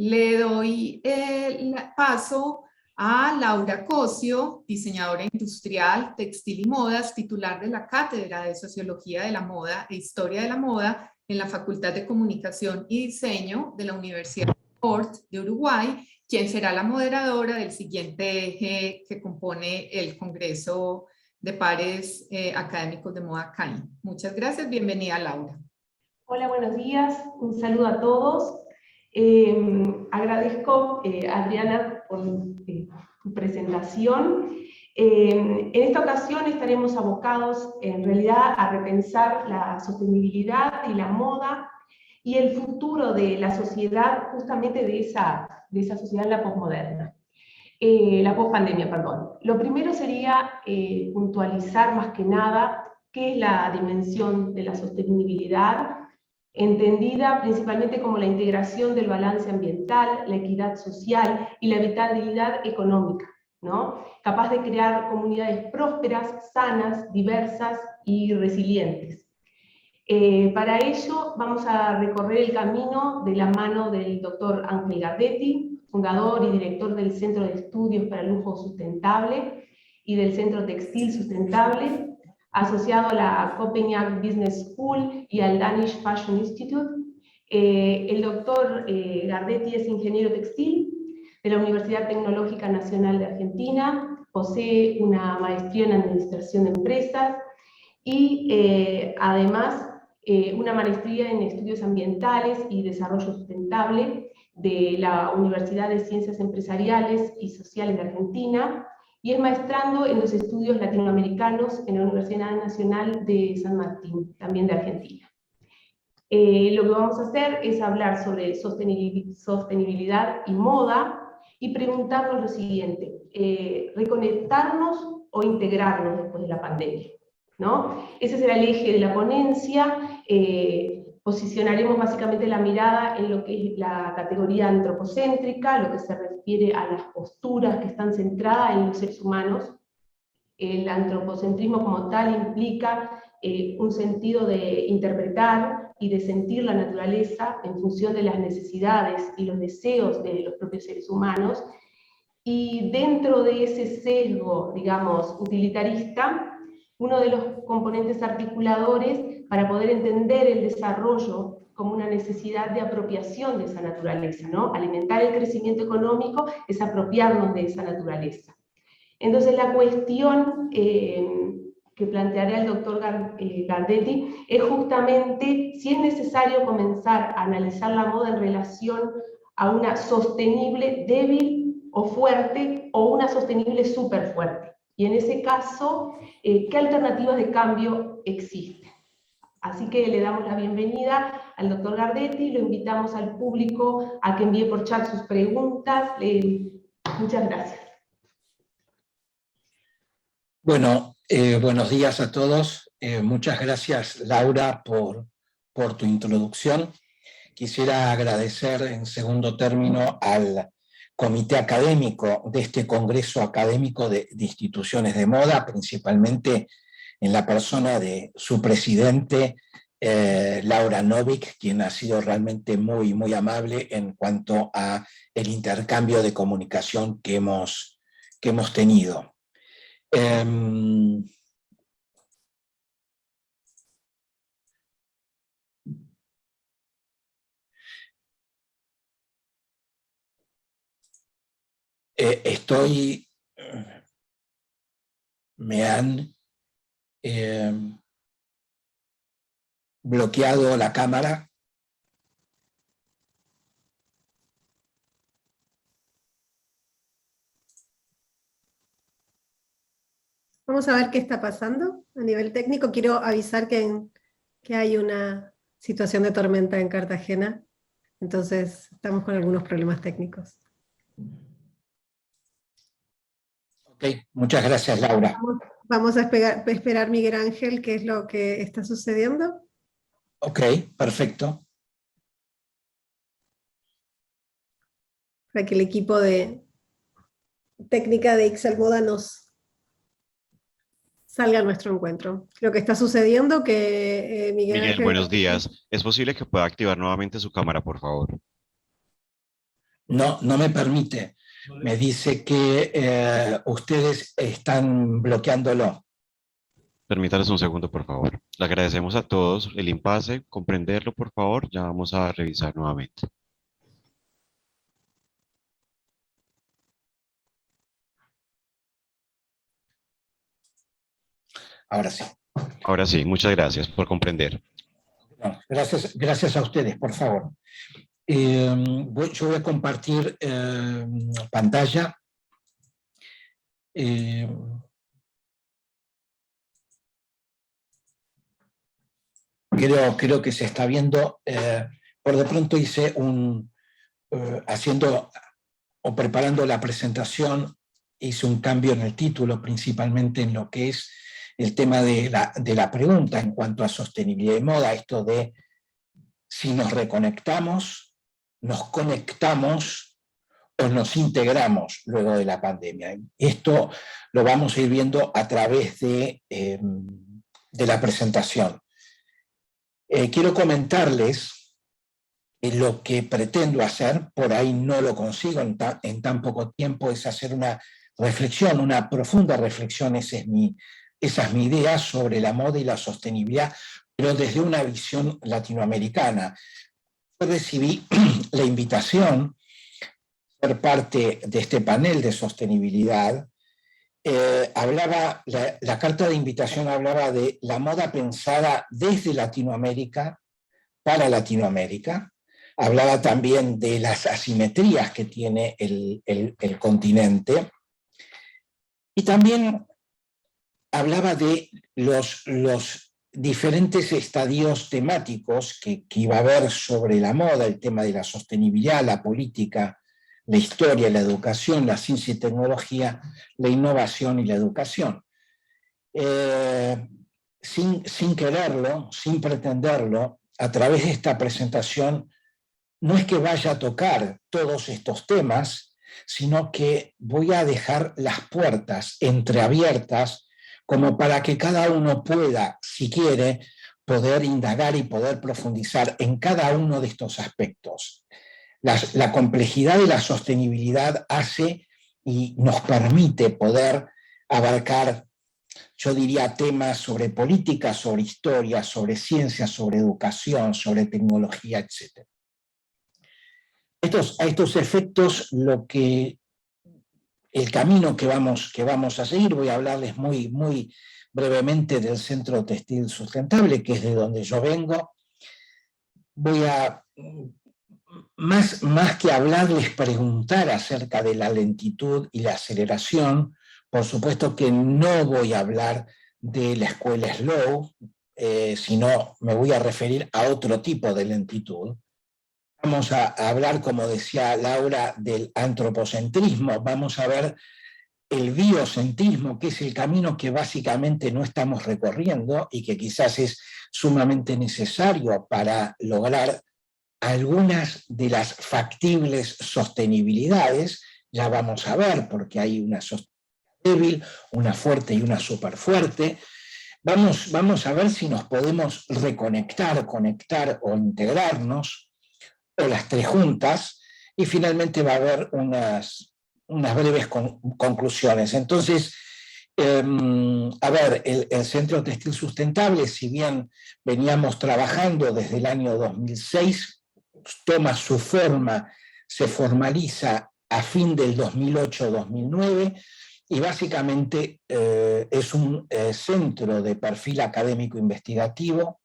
Le doy el paso a Laura Cosio, diseñadora industrial, textil y modas, titular de la Cátedra de Sociología de la Moda e Historia de la Moda en la Facultad de Comunicación y Diseño de la Universidad de Uruguay, quien será la moderadora del siguiente eje que compone el Congreso de Pares Académicos de Moda CAI. Muchas gracias, bienvenida Laura. Hola, buenos días, un saludo a todos. Agradezco, Adriana, por tu presentación. En esta ocasión estaremos abocados en realidad a repensar la sostenibilidad y la moda y el futuro de la sociedad, justamente de esa sociedad, la posmoderna. La pospandemia, perdón. Lo primero sería puntualizar más que nada qué es la dimensión de la sostenibilidad, entendida principalmente como la integración del balance ambiental, la equidad social y la vitalidad económica, ¿no? Capaz de crear comunidades prósperas, sanas, diversas y resilientes. Para ello vamos a recorrer el camino de la mano del doctor Ángel Gardetti, fundador y director del Centro de Estudios para el Lujo Sustentable y del Centro Textil Sustentable, asociado a la Copenhagen Business School y al Danish Fashion Institute. El doctor Gardetti es ingeniero textil de la Universidad Tecnológica Nacional de Argentina, posee una maestría en Administración de Empresas y además una maestría en Estudios Ambientales y Desarrollo Sustentable de la Universidad de Ciencias Empresariales y Sociales de Argentina, y es maestrando en los estudios latinoamericanos en la Universidad Nacional de San Martín, también de Argentina. Lo que vamos a hacer es hablar sobre sostenibilidad y moda y preguntarnos lo siguiente: ¿reconectarnos o integrarnos después de la pandemia? ¿No? Ese será el eje de la ponencia. Posicionaremos básicamente la mirada en lo que es la categoría antropocéntrica, lo que se refiere a las posturas que están centradas en los seres humanos. El antropocentrismo como tal implica un sentido de interpretar y de sentir la naturaleza en función de las necesidades y los deseos de los propios seres humanos, y dentro de ese sesgo, digamos, utilitarista, uno de los componentes articuladores para poder entender el desarrollo como una necesidad de apropiación de esa naturaleza, ¿no? Alimentar el crecimiento económico es apropiarnos de esa naturaleza. Entonces la cuestión que planteará el doctor Gardetti es justamente si es necesario comenzar a analizar la moda en relación a una sostenible débil o fuerte, o una sostenible súper fuerte. Y en ese caso, ¿qué alternativas de cambio existen? Así que le damos la bienvenida al doctor Gardetti, lo invitamos al público a que envíe por chat sus preguntas. Muchas gracias. Bueno, buenos días a todos. Muchas gracias, Laura, por tu introducción. Quisiera agradecer en segundo término al comité académico de este Congreso Académico de Instituciones de Moda, principalmente en la persona de su presidente, Laura Novik, quien ha sido realmente muy, muy amable en cuanto a el intercambio de comunicación que hemos tenido. Me han bloqueado la cámara. Vamos a ver qué está pasando a nivel técnico. Quiero avisar que hay una situación de tormenta en Cartagena, entonces estamos con algunos problemas técnicos. Ok, muchas gracias, Laura. Vamos a esperar, Miguel Ángel, qué es lo que está sucediendo. Ok, perfecto. Para que el equipo de técnica de Ixel Moda nos salga a nuestro encuentro. Lo que está sucediendo que Miguel, Ángel... buenos días. ¿Es posible que pueda activar nuevamente su cámara, por favor? No me permite. Me dice que ustedes están bloqueándolo. Permítanos un segundo, por favor. Le agradecemos a todos el impasse, comprenderlo, por favor. Ya vamos a revisar nuevamente. Ahora sí. Ahora sí, muchas gracias por comprender. No, gracias a ustedes, por favor. Yo voy a compartir pantalla. Creo que se está viendo. Por de pronto hice haciendo o preparando la presentación, hice un cambio en el título, principalmente en lo que es el tema de la pregunta en cuanto a sostenibilidad y moda, esto de si nos reconectamos, nos conectamos o nos integramos luego de la pandemia. Esto lo vamos a ir viendo a través de la presentación. Quiero comentarles lo que pretendo hacer, por ahí no lo consigo en tan poco tiempo, es hacer una reflexión, una profunda reflexión, esa es mi idea sobre la moda y la sostenibilidad, pero desde una visión latinoamericana. Yo recibí la invitación a ser parte de este panel de sostenibilidad. La carta de invitación hablaba de la moda pensada desde Latinoamérica para Latinoamérica. Hablaba también de las asimetrías que tiene el continente. Y también hablaba de los diferentes estadios temáticos que iba a haber sobre la moda, el tema de la sostenibilidad, la política, la historia, la educación, la ciencia y tecnología, la innovación y la educación. Sin quererlo, sin pretenderlo, a través de esta presentación, no es que vaya a tocar todos estos temas, sino que voy a dejar las puertas entreabiertas como para que cada uno pueda, si quiere, poder indagar y poder profundizar en cada uno de estos aspectos. La complejidad de la sostenibilidad hace y nos permite poder abarcar, yo diría, temas sobre política, sobre historia, sobre ciencia, sobre educación, sobre tecnología, etc. A estos efectos, el camino que vamos a seguir, voy a hablarles muy brevemente del Centro Textil Sustentable, que es de donde yo vengo. Voy a, más que hablarles, preguntar acerca de la lentitud y la aceleración. Por supuesto que no voy a hablar de la escuela Slow, sino me voy a referir a otro tipo de lentitud. Vamos a hablar, como decía Laura, del antropocentrismo, vamos a ver el biocentrismo, que es el camino que básicamente no estamos recorriendo y que quizás es sumamente necesario para lograr algunas de las factibles sostenibilidades. Ya vamos a ver, porque hay una sostenibilidad débil, una fuerte y una superfuerte. Vamos a ver si nos podemos reconectar, conectar o integrarnos, o las tres juntas, y finalmente va a haber unas breves conclusiones. Entonces, a ver, el Centro Textil Sustentable, si bien veníamos trabajando desde el año 2006, toma su forma, se formaliza a fin del 2008-2009, y básicamente es un centro de perfil académico investigativo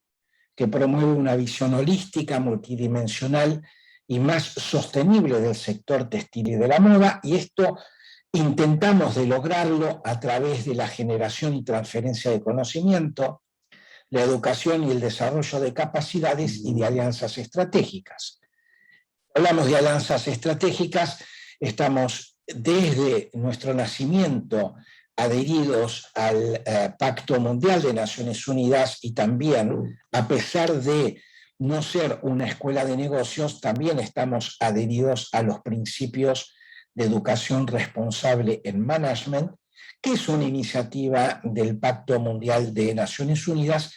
que promueve una visión holística, multidimensional y más sostenible del sector textil y de la moda, y esto intentamos de lograrlo a través de la generación y transferencia de conocimiento, la educación y el desarrollo de capacidades y de alianzas estratégicas. Hablamos de alianzas estratégicas, estamos desde nuestro nacimiento adheridos al Pacto Mundial de Naciones Unidas, y también, a pesar de no ser una escuela de negocios, también estamos adheridos a los principios de educación responsable en management, que es una iniciativa del Pacto Mundial de Naciones Unidas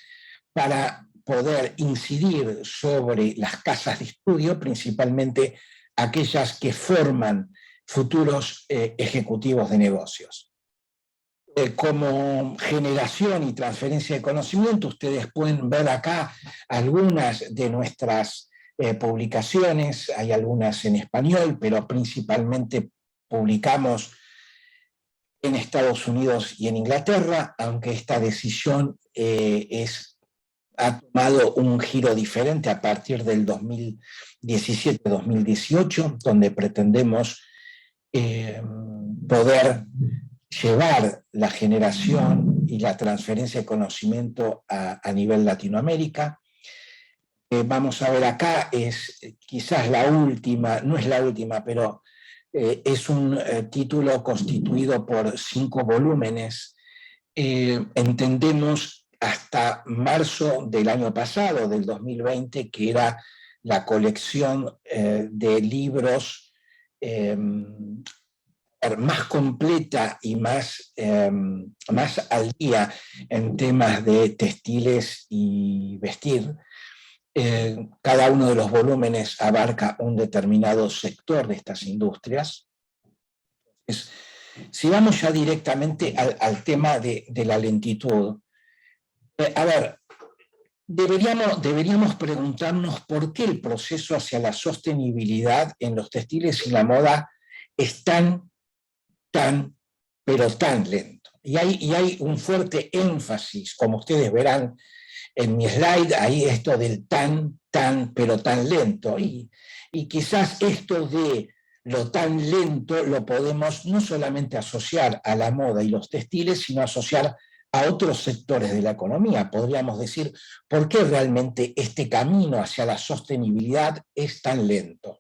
para poder incidir sobre las casas de estudio, principalmente aquellas que forman futuros ejecutivos de negocios. Como generación y transferencia de conocimiento, ustedes pueden ver acá algunas de nuestras publicaciones, hay algunas en español, pero principalmente publicamos en Estados Unidos y en Inglaterra, aunque esta decisión ha tomado un giro diferente a partir del 2017-2018, donde pretendemos poder llevar la generación y la transferencia de conocimiento a nivel Latinoamérica. Vamos a ver acá, es quizás la última, no es la última, pero es un título constituido por 5 volúmenes. Entendemos hasta marzo del año pasado, del 2020, que era la colección de libros más completa y más al día en temas de textiles y vestir. Cada uno de los volúmenes abarca un determinado sector de estas industrias. Si vamos ya directamente al tema de la lentitud, a ver, deberíamos preguntarnos por qué el proceso hacia la sostenibilidad en los textiles y la moda es tan lento. Y hay un fuerte énfasis, como ustedes verán en mi slide, ahí esto del pero tan lento. Y quizás esto de lo tan lento lo podemos no solamente asociar a la moda y los textiles, sino asociar a otros sectores de la economía. Podríamos decir, ¿por qué realmente este camino hacia la sostenibilidad es tan lento?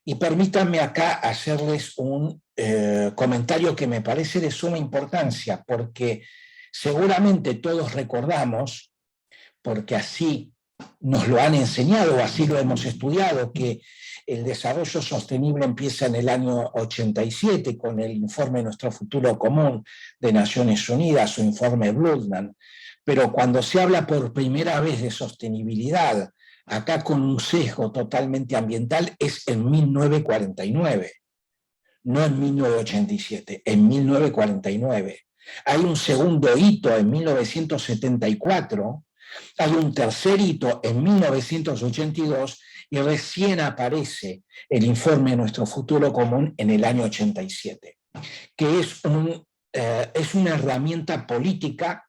Y permítanme acá hacerles un comentario que me parece de suma importancia, porque seguramente todos recordamos, porque así nos lo han enseñado, o así lo hemos estudiado, que el desarrollo sostenible empieza en el año 87 con el informe Nuestro Futuro Común de Naciones Unidas, o informe Brundtland, pero cuando se habla por primera vez de sostenibilidad, acá con un sesgo totalmente ambiental, es en 1949, no en 1987, en 1949. Hay un segundo hito en 1974, hay un tercer hito en 1982 y recién aparece el informe Nuestro Futuro Común en el año 87, que es una herramienta política.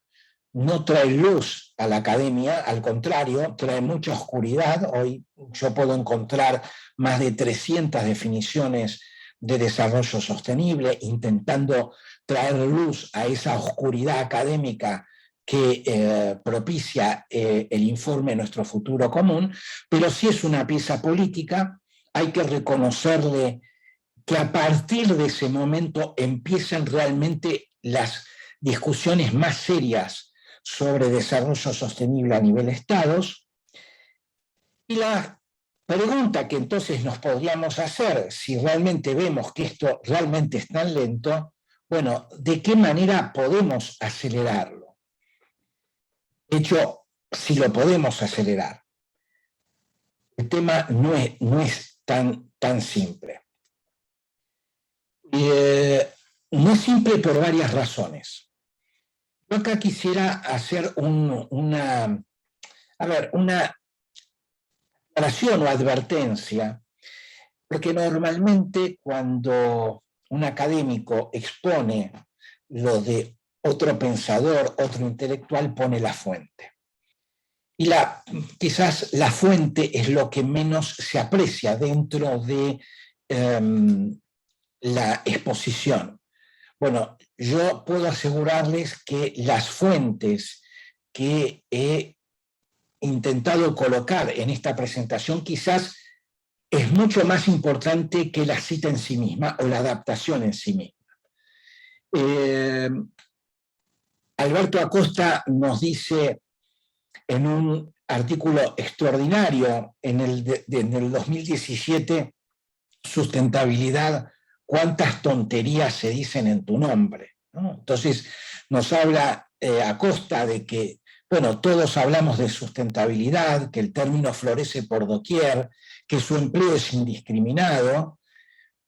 No trae luz a la academia, al contrario, trae mucha oscuridad. Hoy yo puedo encontrar más de 300 definiciones de desarrollo sostenible, intentando traer luz a esa oscuridad académica que propicia el informe Nuestro Futuro Común, pero si es una pieza política, hay que reconocerle que a partir de ese momento empiezan realmente las discusiones más serias sobre desarrollo sostenible a nivel estados. Y la pregunta que entonces nos podríamos hacer, si realmente vemos que esto realmente es tan lento, bueno, ¿de qué manera podemos acelerarlo? De hecho, si lo podemos acelerar, el tema no es tan simple. No es simple por varias razones. Yo acá quisiera hacer una aclaración o advertencia, porque normalmente cuando un académico expone lo de otro pensador, otro intelectual, pone la fuente. Y quizás la fuente es lo que menos se aprecia dentro de la exposición. Bueno, yo puedo asegurarles que las fuentes que he intentado colocar en esta presentación quizás es mucho más importante que la cita en sí misma o la adaptación en sí misma. Alberto Acosta nos dice en un artículo extraordinario en el 2017, Sustentabilidad, cuántas tonterías se dicen en tu nombre, ¿no? Entonces nos habla Acosta de que bueno, todos hablamos de sustentabilidad, que el término florece por doquier, que su empleo es indiscriminado,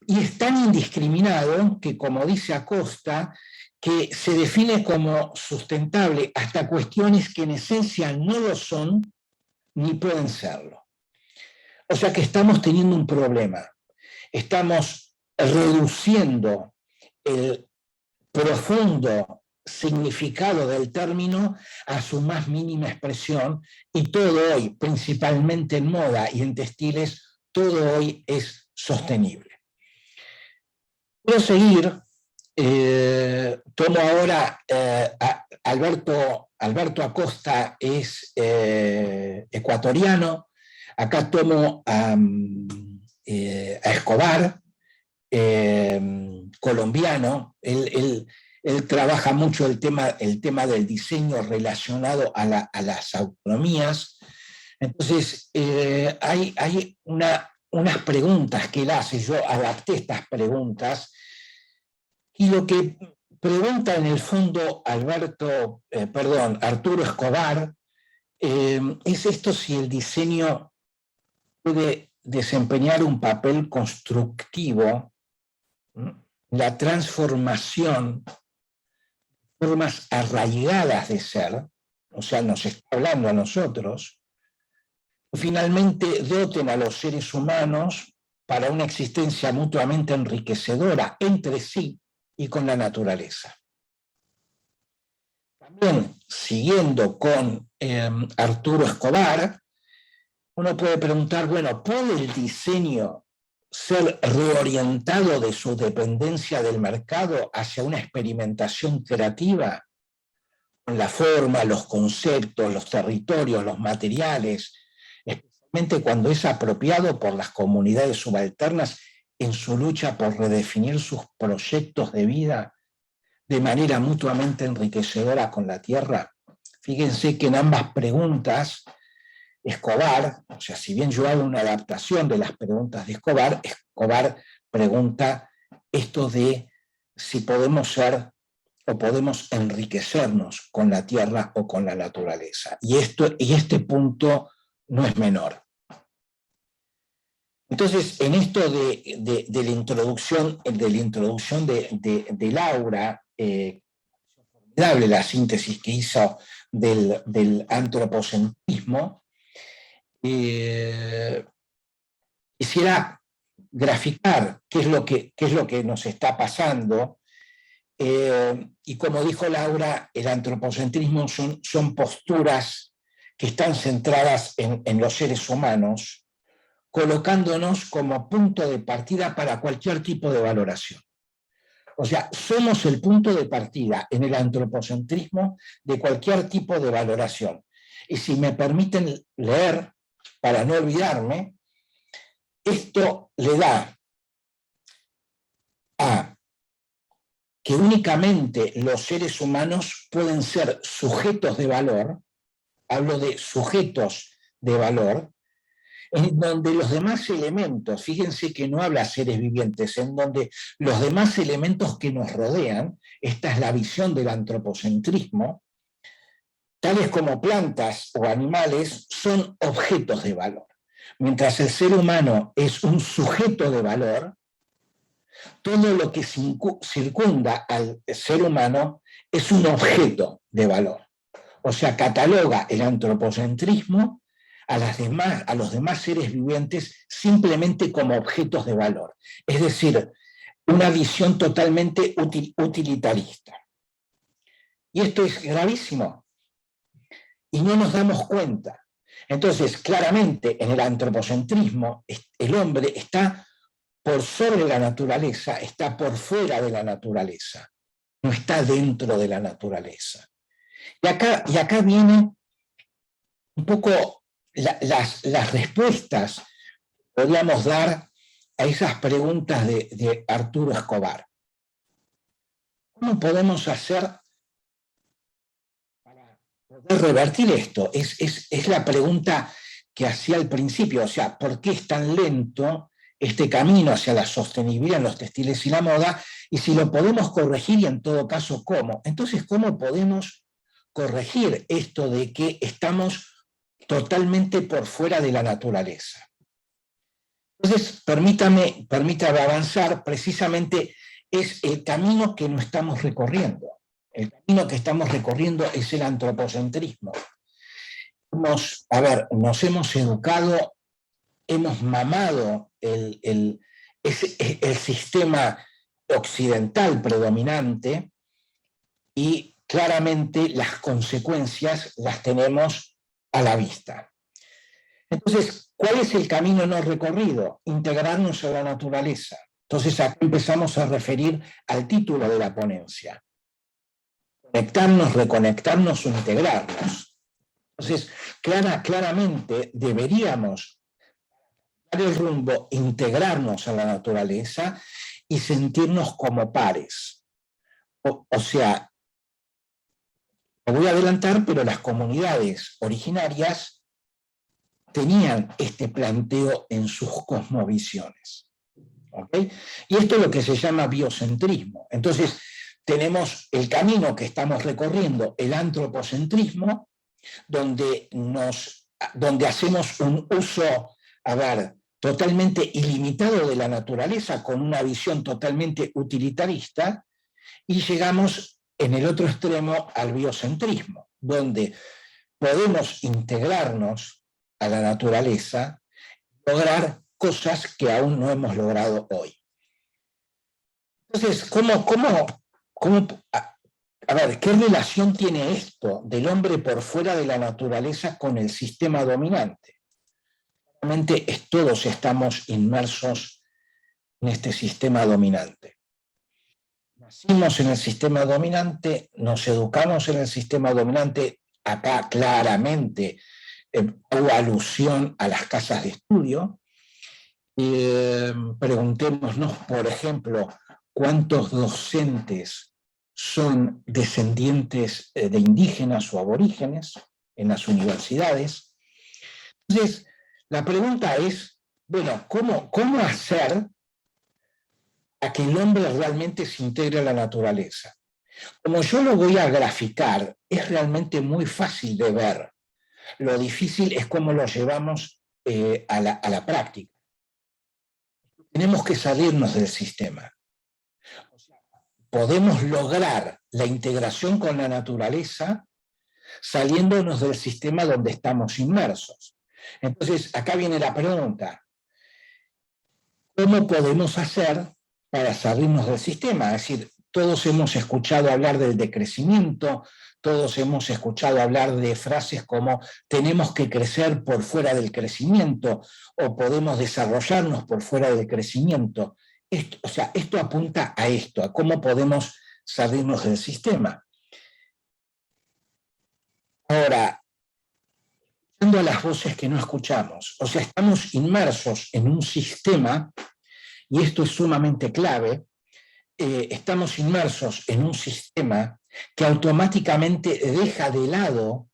y es tan indiscriminado que, como dice Acosta, que se define como sustentable hasta cuestiones que en esencia no lo son ni pueden serlo. O sea que estamos teniendo un problema. Estamos reduciendo el profundo significado del término a su más mínima expresión, y todo hoy, principalmente en moda y en textiles, todo hoy es sostenible. Voy a seguir. Tomo ahora a Alberto Acosta, es ecuatoriano. Acá tomo a Escobar, colombiano. Él trabaja mucho el tema del diseño relacionado a las autonomías. Entonces, hay unas preguntas que él hace. Yo adapté estas preguntas, y lo que pregunta en el fondo Arturo Escobar, es esto: si el diseño puede desempeñar un papel constructivo, la transformación, formas arraigadas de ser, o sea, nos está hablando a nosotros, y finalmente doten a los seres humanos para una existencia mutuamente enriquecedora entre sí y con la naturaleza. También, siguiendo con Arturo Escobar, uno puede preguntar, bueno, ¿puede el diseño ser reorientado de su dependencia del mercado hacia una experimentación creativa con la forma, los conceptos, los territorios, los materiales, especialmente cuando es apropiado por las comunidades subalternas en su lucha por redefinir sus proyectos de vida de manera mutuamente enriquecedora con la tierra? Fíjense que en ambas preguntas, Escobar, o sea, si bien yo hago una adaptación de las preguntas de Escobar, Escobar pregunta esto de si podemos ser o podemos enriquecernos con la tierra o con la naturaleza. Y este punto no es menor. Entonces, en esto de la introducción de Laura, formidable la síntesis que hizo del antropocentrismo, quisiera graficar qué es lo que nos está pasando. Y como dijo Laura, el antropocentrismo son posturas que están centradas en los seres humanos, colocándonos como punto de partida para cualquier tipo de valoración. O sea, somos el punto de partida en el antropocentrismo de cualquier tipo de valoración. Y si me permiten leer, para no olvidarme, esto le da a que únicamente los seres humanos pueden ser sujetos de valor, hablo de sujetos de valor, en donde los demás elementos, fíjense que no habla seres vivientes, en donde los demás elementos que nos rodean, esta es la visión del antropocentrismo, tales como plantas o animales, son objetos de valor. Mientras el ser humano es un sujeto de valor, todo lo que circunda al ser humano es un objeto de valor. O sea, cataloga el antropocentrismo a los demás seres vivientes simplemente como objetos de valor. Es decir, una visión totalmente utilitarista. Y esto es gravísimo. Y no nos damos cuenta. Entonces, claramente, en el antropocentrismo, el hombre está por sobre la naturaleza, está por fuera de la naturaleza, no está dentro de la naturaleza. Y acá vienen un poco las respuestas que podríamos dar a esas preguntas de Arturo Escobar. ¿Cómo podemos hacer para poder revertir esto? Es la pregunta que hacía al principio, o sea, ¿por qué es tan lento este camino hacia la sostenibilidad en los textiles y la moda? Y si lo podemos corregir, y en todo caso, ¿cómo? Entonces, ¿cómo podemos corregir esto de que estamos totalmente por fuera de la naturaleza. Entonces, permítame avanzar, precisamente es el camino que no estamos recorriendo. El camino que estamos recorriendo es el antropocentrismo. Nos hemos educado, hemos mamado el sistema occidental predominante y claramente las consecuencias las tenemos a la vista. Entonces, ¿cuál es el camino no recorrido? Integrarnos a la naturaleza. Entonces, acá empezamos a referir al título de la ponencia. Conectarnos, reconectarnos o integrarnos. Entonces, claramente deberíamos dar el rumbo, integrarnos a la naturaleza y sentirnos como pares. O sea, me voy a adelantar, pero las comunidades originarias tenían este planteo en sus cosmovisiones. ¿Okay? Y esto es lo que se llama biocentrismo. Entonces, tenemos el camino que estamos recorriendo, el antropocentrismo, donde hacemos un uso, totalmente ilimitado de la naturaleza, con una visión totalmente utilitarista, y llegamos en el otro extremo al biocentrismo, donde podemos integrarnos a la naturaleza, lograr cosas que aún no hemos logrado hoy. Entonces, ¿qué relación tiene esto del hombre por fuera de la naturaleza con el sistema dominante? Realmente todos estamos inmersos en este sistema dominante. Nacimos en el sistema dominante, nos educamos en el sistema dominante, acá claramente hago alusión a las casas de estudio. Preguntémonos, por ejemplo, ¿cuántos docentes son descendientes de indígenas o aborígenes en las universidades? Entonces, la pregunta es, bueno, ¿cómo hacer a que el hombre realmente se integre a la naturaleza? Como yo lo voy a graficar, es realmente muy fácil de ver. Lo difícil es cómo lo llevamos a la práctica. Tenemos que salirnos del sistema. O sea, podemos lograr la integración con la naturaleza saliéndonos del sistema donde estamos inmersos. Entonces, acá viene la pregunta. ¿Cómo podemos hacer para salirnos del sistema? Es decir, todos hemos escuchado hablar del decrecimiento, todos hemos escuchado hablar de frases como tenemos que crecer por fuera del crecimiento o podemos desarrollarnos por fuera del crecimiento. Esto apunta a esto, a cómo podemos salirnos del sistema. Ahora, escuchando a las voces que no escuchamos, o sea, estamos inmersos en un sistema, y esto es sumamente clave, estamos inmersos en un sistema que automáticamente deja de lado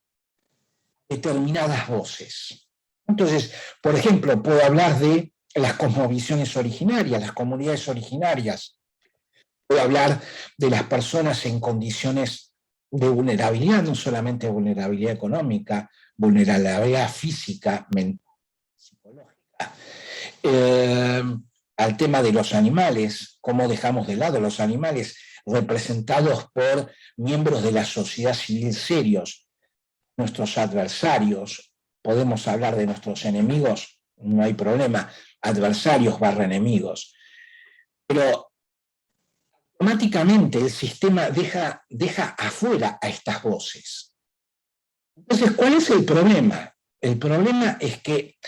determinadas voces. Entonces, por ejemplo, puedo hablar de las cosmovisiones originarias, las comunidades originarias. Puedo hablar de las personas en condiciones de vulnerabilidad, no solamente vulnerabilidad económica, vulnerabilidad física, mental, psicológica. Al tema de los animales, cómo dejamos de lado los animales representados por miembros de la sociedad civil serios, nuestros adversarios, podemos hablar de nuestros enemigos, no hay problema, adversarios / enemigos, pero automáticamente el sistema deja afuera a estas voces. Entonces, ¿cuál es el problema? El problema es que,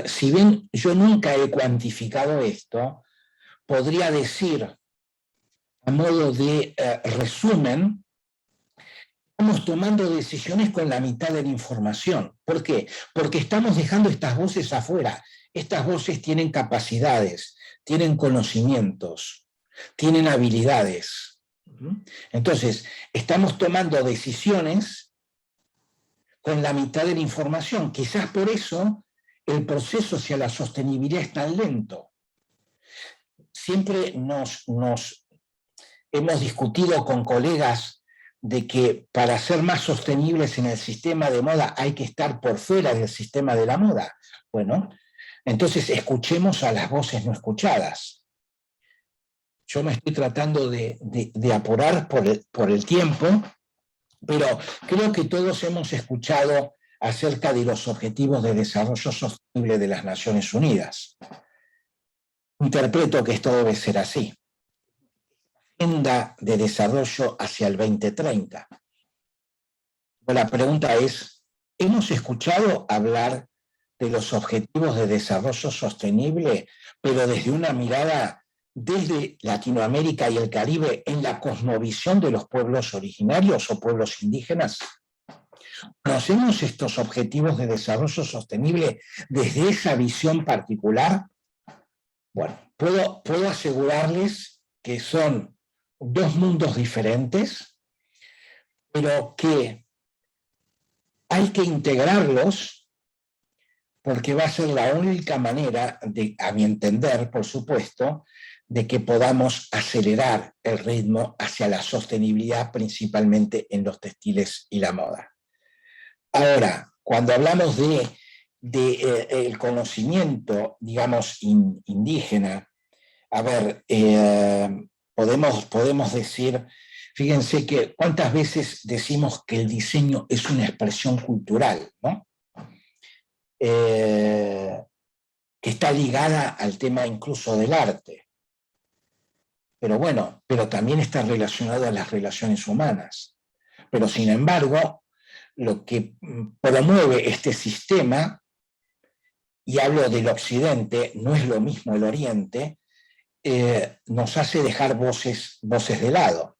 si bien yo nunca he cuantificado esto, podría decir, a modo de resumen, estamos tomando decisiones con la mitad de la información. ¿Por qué? Porque estamos dejando estas voces afuera. Estas voces tienen capacidades, tienen conocimientos, tienen habilidades. Entonces, estamos tomando decisiones con la mitad de la información. Quizás por eso el proceso hacia la sostenibilidad es tan lento. Siempre hemos discutido con colegas de que para ser más sostenibles en el sistema de moda hay que estar por fuera del sistema de la moda. Bueno, entonces escuchemos a las voces no escuchadas. Yo me estoy tratando de apurar por el tiempo, pero creo que todos hemos escuchado acerca de los Objetivos de Desarrollo Sostenible de las Naciones Unidas. Interpreto que esto debe ser así. Agenda de desarrollo hacia el 2030. La pregunta es, ¿hemos escuchado hablar de los Objetivos de Desarrollo Sostenible, pero desde una mirada desde Latinoamérica y el Caribe en la cosmovisión de los pueblos originarios o pueblos indígenas? ¿Conocemos estos Objetivos de Desarrollo Sostenible desde esa visión particular? Bueno, puedo asegurarles que son dos mundos diferentes, pero que hay que integrarlos porque va a ser la única manera, a mi entender, por supuesto, de que podamos acelerar el ritmo hacia la sostenibilidad, principalmente en los textiles y la moda. Ahora, cuando hablamos el conocimiento, digamos, indígena, a ver, podemos decir, fíjense que cuántas veces decimos que el diseño es una expresión cultural, ¿no? Que está ligada al tema incluso del arte. Pero bueno, pero también está relacionado a las relaciones humanas. Pero sin embargo, lo que promueve este sistema, y hablo del Occidente, no es lo mismo el Oriente, nos hace dejar voces de lado.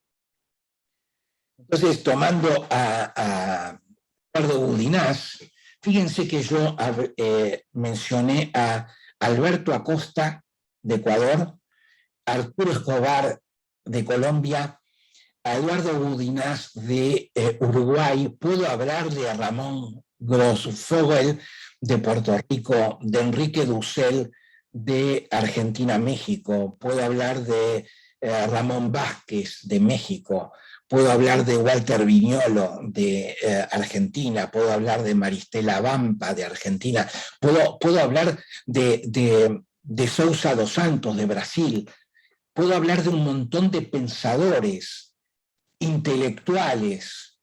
Entonces, tomando a Eduardo Budinás, fíjense que yo mencioné a Alberto Acosta de Ecuador, a Arturo Escobar de Colombia, a Eduardo Budinás de Uruguay, puedo hablar de Ramón Grossfogel de Puerto Rico, de Enrique Dussel de Argentina, México, puedo hablar de Ramón Vázquez de México, puedo hablar de Walter Viñolo de Argentina, puedo hablar de Maristela Vampa de Argentina, puedo hablar de Sousa dos Santos de Brasil, puedo hablar de un montón de pensadores, intelectuales,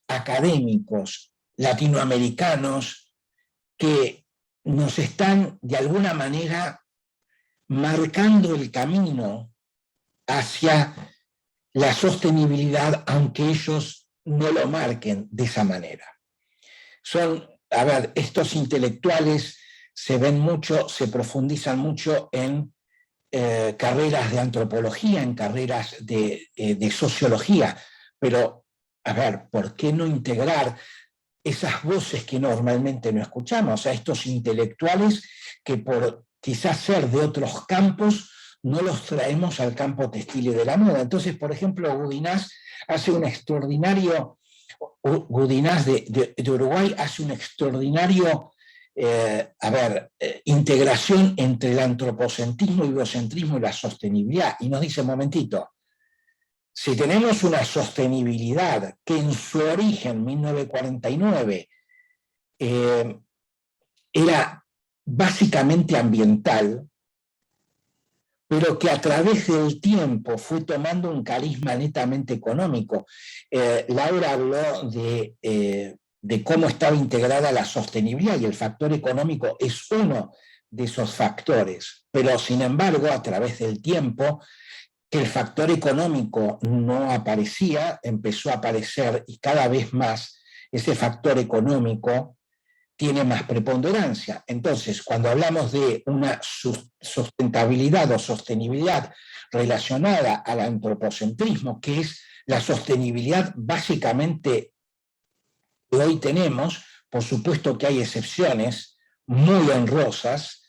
académicos, latinoamericanos, que nos están de alguna manera marcando el camino hacia la sostenibilidad, aunque ellos no lo marquen de esa manera. A ver, estos intelectuales se ven mucho, se profundizan mucho en carreras de antropología, en carreras de sociología, pero, a ver, ¿por qué no integrar esas voces que normalmente no escuchamos, a estos intelectuales que por quizás ser de otros campos no los traemos al campo textil y de la moda? Entonces, por ejemplo, Budinás hace un extraordinario, Budinás de Uruguay hace un extraordinario integración entre el antropocentrismo y biocentrismo y la sostenibilidad, y nos dice, un momentito, si tenemos una sostenibilidad que en su origen, 1949, era básicamente ambiental, pero que a través del tiempo fue tomando un carisma netamente económico. Laura habló de cómo estaba integrada la sostenibilidad, y el factor económico es uno de esos factores, pero sin embargo, a través del tiempo, que el factor económico no aparecía, empezó a aparecer, y cada vez más ese factor económico tiene más preponderancia. Entonces, cuando hablamos de una sustentabilidad o sostenibilidad relacionada al antropocentrismo, que es la sostenibilidad básicamente que hoy tenemos, por supuesto que hay excepciones muy honrosas,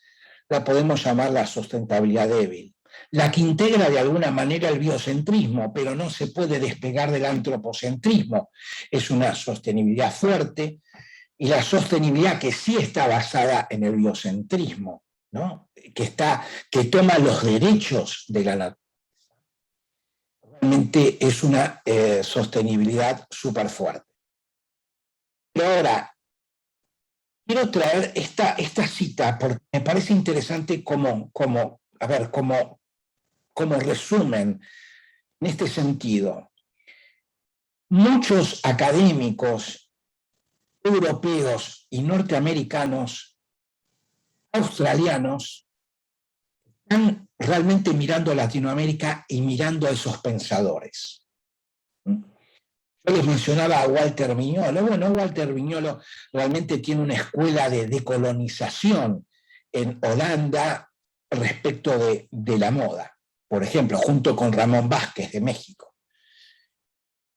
la podemos llamar la sustentabilidad débil, la que integra de alguna manera el biocentrismo, pero no se puede despegar del antropocentrismo. Es una sostenibilidad fuerte, y la sostenibilidad que sí está basada en el biocentrismo, ¿no? que toma los derechos de la naturaleza. realmente es una sostenibilidad súper fuerte. Pero ahora, quiero traer esta cita porque me parece interesante como resumen en este sentido. Muchos académicos europeos y norteamericanos, australianos, están realmente mirando a Latinoamérica y mirando a esos pensadores. Yo les mencionaba a Walter Mignolo. Bueno, Walter Mignolo realmente tiene una escuela de decolonización en Holanda respecto de la moda, por ejemplo, junto con Ramón Vázquez de México.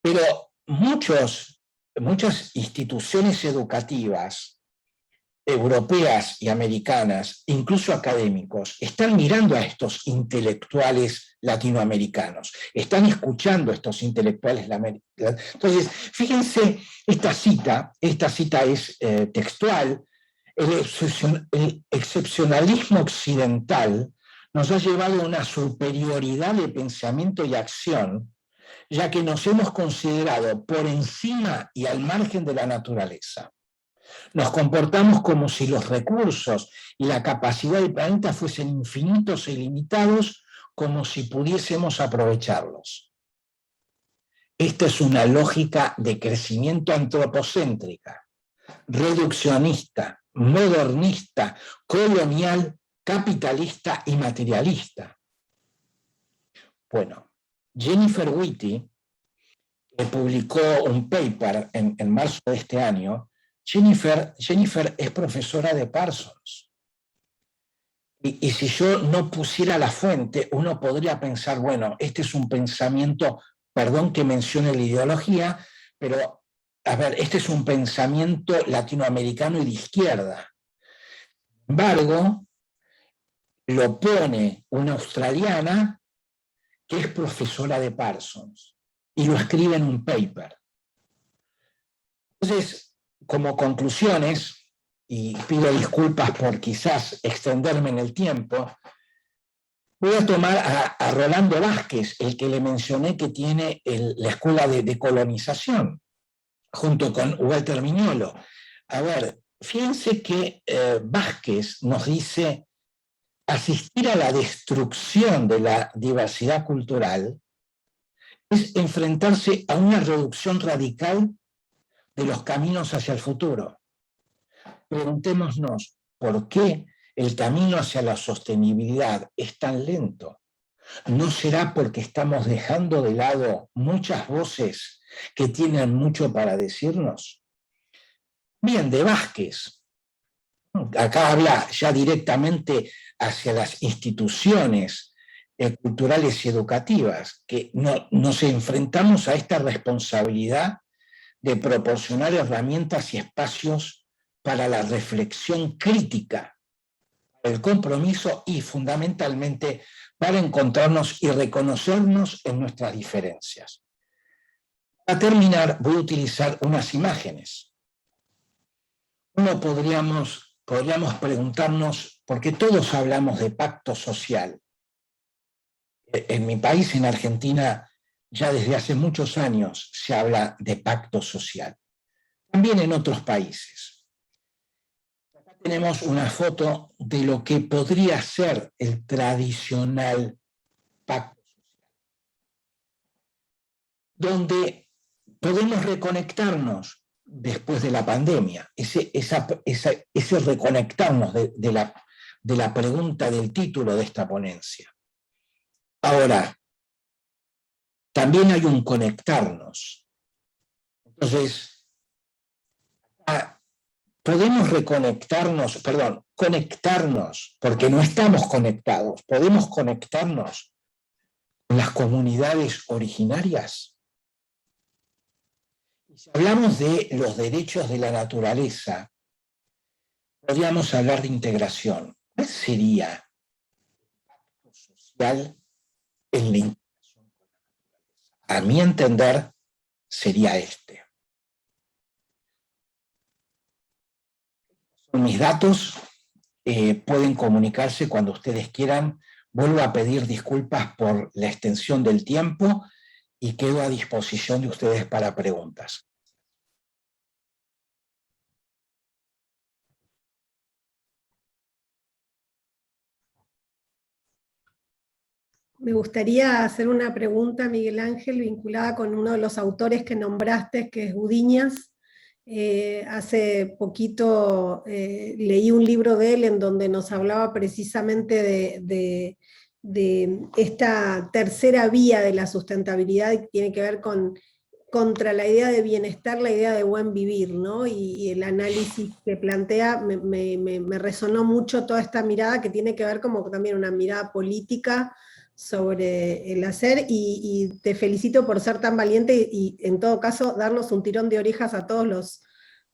Pero muchas instituciones educativas europeas y americanas, incluso académicos, están mirando a estos intelectuales latinoamericanos, están escuchando a estos intelectuales latinoamericanos. Entonces, fíjense, esta cita es textual. El excepcionalismo occidental nos ha llevado a una superioridad de pensamiento y acción, ya que nos hemos considerado por encima y al margen de la naturaleza. Nos comportamos como si los recursos y la capacidad del planeta fuesen infinitos e ilimitados, como si pudiésemos aprovecharlos. Esta es una lógica de crecimiento antropocéntrica, reduccionista, modernista, colonial, capitalista y materialista. Bueno, Jennifer Whitty, que publicó un paper en marzo de este año. Jennifer es profesora de Parsons. Y si yo no pusiera la fuente, uno podría pensar, bueno, este es un pensamiento, perdón que mencione la ideología, pero, a ver, este es un pensamiento latinoamericano y de izquierda. Sin embargo, lo pone una australiana que es profesora de Parsons y lo escribe en un paper. Entonces, como conclusiones, y pido disculpas por quizás extenderme en el tiempo, voy a tomar a Rolando Vázquez, el que le mencioné que tiene la escuela de decolonización, junto con Walter Mignolo. A ver, fíjense que Vázquez nos dice: asistir a la destrucción de la diversidad cultural es enfrentarse a una reducción radical de los caminos hacia el futuro. Preguntémonos, ¿por qué el camino hacia la sostenibilidad es tan lento? ¿No será porque estamos dejando de lado muchas voces que tienen mucho para decirnos? Bien, de Vázquez. Acá habla ya directamente hacia las instituciones culturales y educativas, que nos enfrentamos a esta responsabilidad de proporcionar herramientas y espacios para la reflexión crítica, el compromiso y fundamentalmente para encontrarnos y reconocernos en nuestras diferencias. Para terminar, voy a utilizar unas imágenes. Podríamos preguntarnos, porque todos hablamos de pacto social. En mi país, en Argentina, ya desde hace muchos años se habla de pacto social. También en otros países. Acá tenemos una foto de lo que podría ser el tradicional pacto social, donde podemos reconectarnos después de la pandemia, ese reconectarnos de la pregunta del título de esta ponencia. Ahora, también hay un conectarnos. Entonces, podemos conectarnos, porque no estamos conectados, podemos conectarnos con las comunidades originarias. Y si hablamos de los derechos de la naturaleza, podríamos hablar de integración. ¿Cuál sería el pacto social en la integración? A mi entender, sería este. Son mis datos, pueden comunicarse cuando ustedes quieran. Vuelvo a pedir disculpas por la extensión del tiempo y quedo a disposición de ustedes para preguntas. Me gustaría hacer una pregunta, Miguel Ángel, vinculada con uno de los autores que nombraste, que es Gudiñas. Hace poquito leí un libro de él en donde nos hablaba precisamente de esta tercera vía de la sustentabilidad que tiene que ver contra la idea de bienestar, la idea de buen vivir, ¿no? Y el análisis que plantea me resonó mucho toda esta mirada que tiene que ver como también una mirada política sobre el hacer, y te felicito por ser tan valiente y en todo caso darnos un tirón de orejas a todos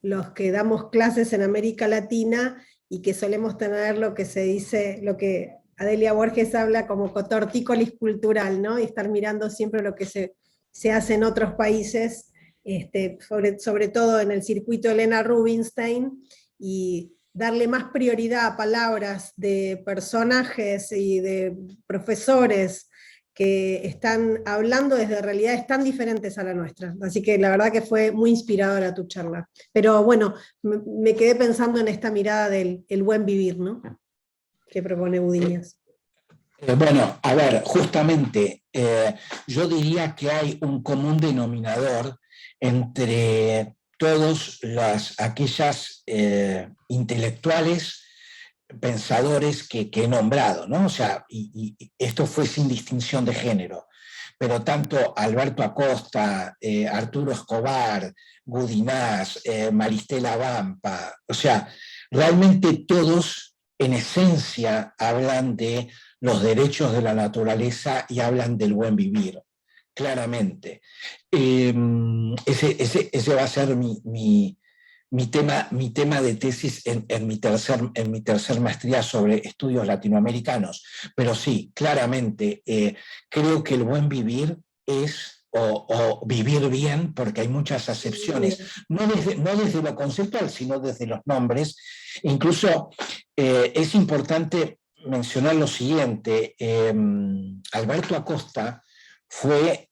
los que damos clases en América Latina y que solemos tener lo que se dice, lo que Adelia Borges habla como tortícolis cultural, ¿no? Y estar mirando siempre lo que se hace en otros países, sobre todo en el circuito Elena Rubinstein, y darle más prioridad a palabras de personajes y de profesores que están hablando desde realidades tan diferentes a la nuestra. Así que la verdad que fue muy inspiradora tu charla. Pero bueno, me quedé pensando en esta mirada del el buen vivir, ¿no? Que propone Gudiñas. Bueno, a ver, justamente yo diría que hay un común denominador entre todos aquellas intelectuales, pensadores que he nombrado, ¿no? O sea, y esto fue sin distinción de género, pero tanto Alberto Acosta, Arturo Escobar, Gudinás, Maristela Vampa, o sea, realmente todos en esencia hablan de los derechos de la naturaleza y hablan del buen vivir, claramente. Ese va a ser mi tema de tesis en mi tercer maestría sobre estudios latinoamericanos. Pero sí, claramente, creo que el buen vivir es, o vivir bien, porque hay muchas acepciones, no desde lo conceptual, sino desde los nombres. Incluso es importante mencionar lo siguiente: Alberto Acosta fue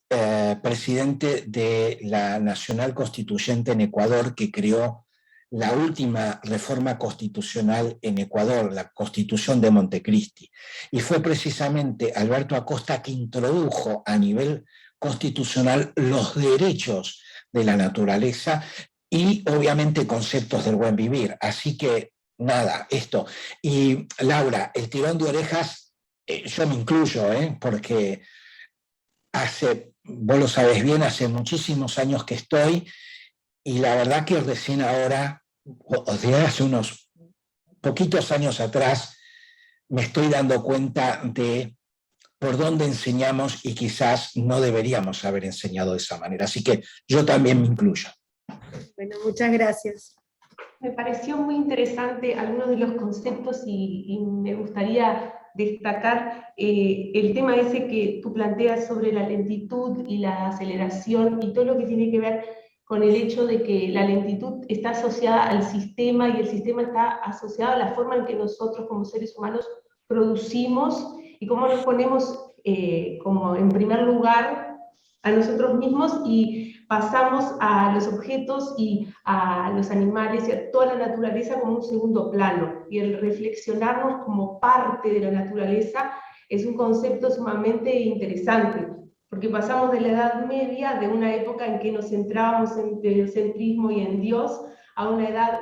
presidente de la Nacional Constituyente en Ecuador, que creó la última reforma constitucional en Ecuador, la Constitución de Montecristi. Y fue precisamente Alberto Acosta que introdujo a nivel constitucional los derechos de la naturaleza y obviamente conceptos del buen vivir. Así que nada, esto. Y Laura, el tirón de orejas, yo me incluyo, porque vos lo sabés bien, hace muchísimos años que estoy, y la verdad que recién ahora, o sea, hace unos poquitos años atrás, me estoy dando cuenta de por dónde enseñamos y quizás no deberíamos haber enseñado de esa manera. Así que yo también me incluyo. Bueno, muchas gracias. Me pareció muy interesante algunos de los conceptos y me gustaría destacar el tema ese que tú planteas sobre la lentitud y la aceleración y todo lo que tiene que ver con el hecho de que la lentitud está asociada al sistema y el sistema está asociado a la forma en que nosotros como seres humanos producimos y cómo nos ponemos como en primer lugar a nosotros mismos y pasamos a los objetos y a los animales y a toda la naturaleza como un segundo plano. Y el reflexionarnos como parte de la naturaleza es un concepto sumamente interesante, porque pasamos de la Edad Media, de una época en que nos centrábamos en el heliocentrismo y en Dios, a una edad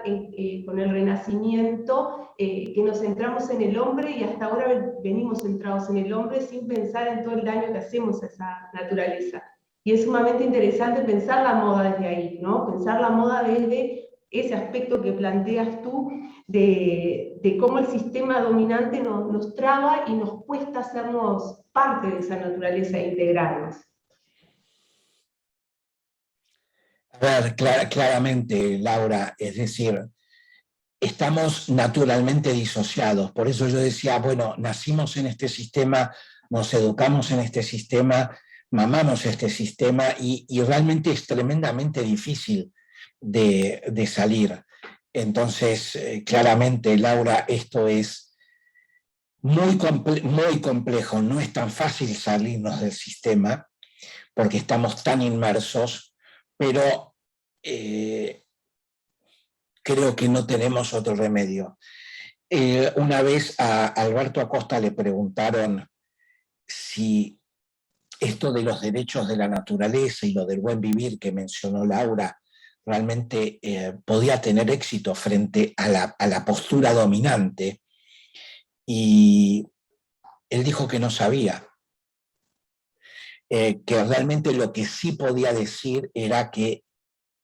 con el Renacimiento, que nos centramos en el hombre y hasta ahora venimos centrados en el hombre sin pensar en todo el daño que hacemos a esa naturaleza. Y es sumamente interesante pensar la moda desde ahí, ¿no? Pensar la moda desde ese aspecto que planteas tú de cómo el sistema dominante nos traba y nos cuesta hacernos parte de esa naturaleza e integrarnos. A ver, claramente, Laura, es decir, estamos naturalmente disociados. Por eso yo decía, bueno, nacimos en este sistema, nos educamos en este sistema, mamamos este sistema y realmente es tremendamente difícil de salir. Entonces, claramente, Laura, esto es muy complejo, no es tan fácil salirnos del sistema. porque estamos tan inmersos, pero creo que no tenemos otro remedio. Una vez a Alberto Acosta le preguntaron si esto de los derechos de la naturaleza y lo del buen vivir que mencionó Laura realmente podía tener éxito frente a la postura dominante, y él dijo que no sabía, que realmente lo que sí podía decir era que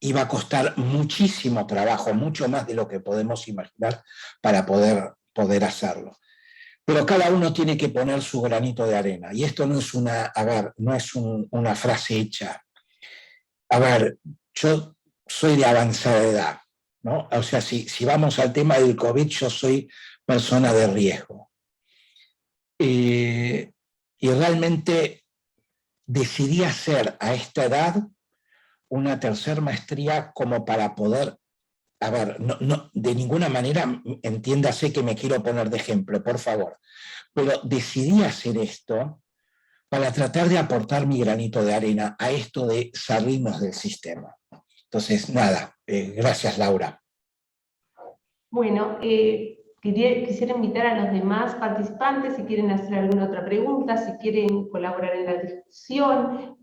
iba a costar muchísimo trabajo, mucho más de lo que podemos imaginar para poder hacerlo. Pero cada uno tiene que poner su granito de arena, y esto no es una frase hecha. A ver, yo soy de avanzada edad, ¿no? O sea, si vamos al tema del COVID, yo soy persona de riesgo. Y realmente decidí hacer a esta edad una tercera maestría como para poder, a ver, no, de ninguna manera entiéndase que me quiero poner de ejemplo, por favor, pero decidí hacer esto para tratar de aportar mi granito de arena a esto de salirnos del sistema. Entonces, nada, gracias, Laura. Bueno, quisiera invitar a los demás participantes si quieren hacer alguna otra pregunta, si quieren colaborar en la discusión,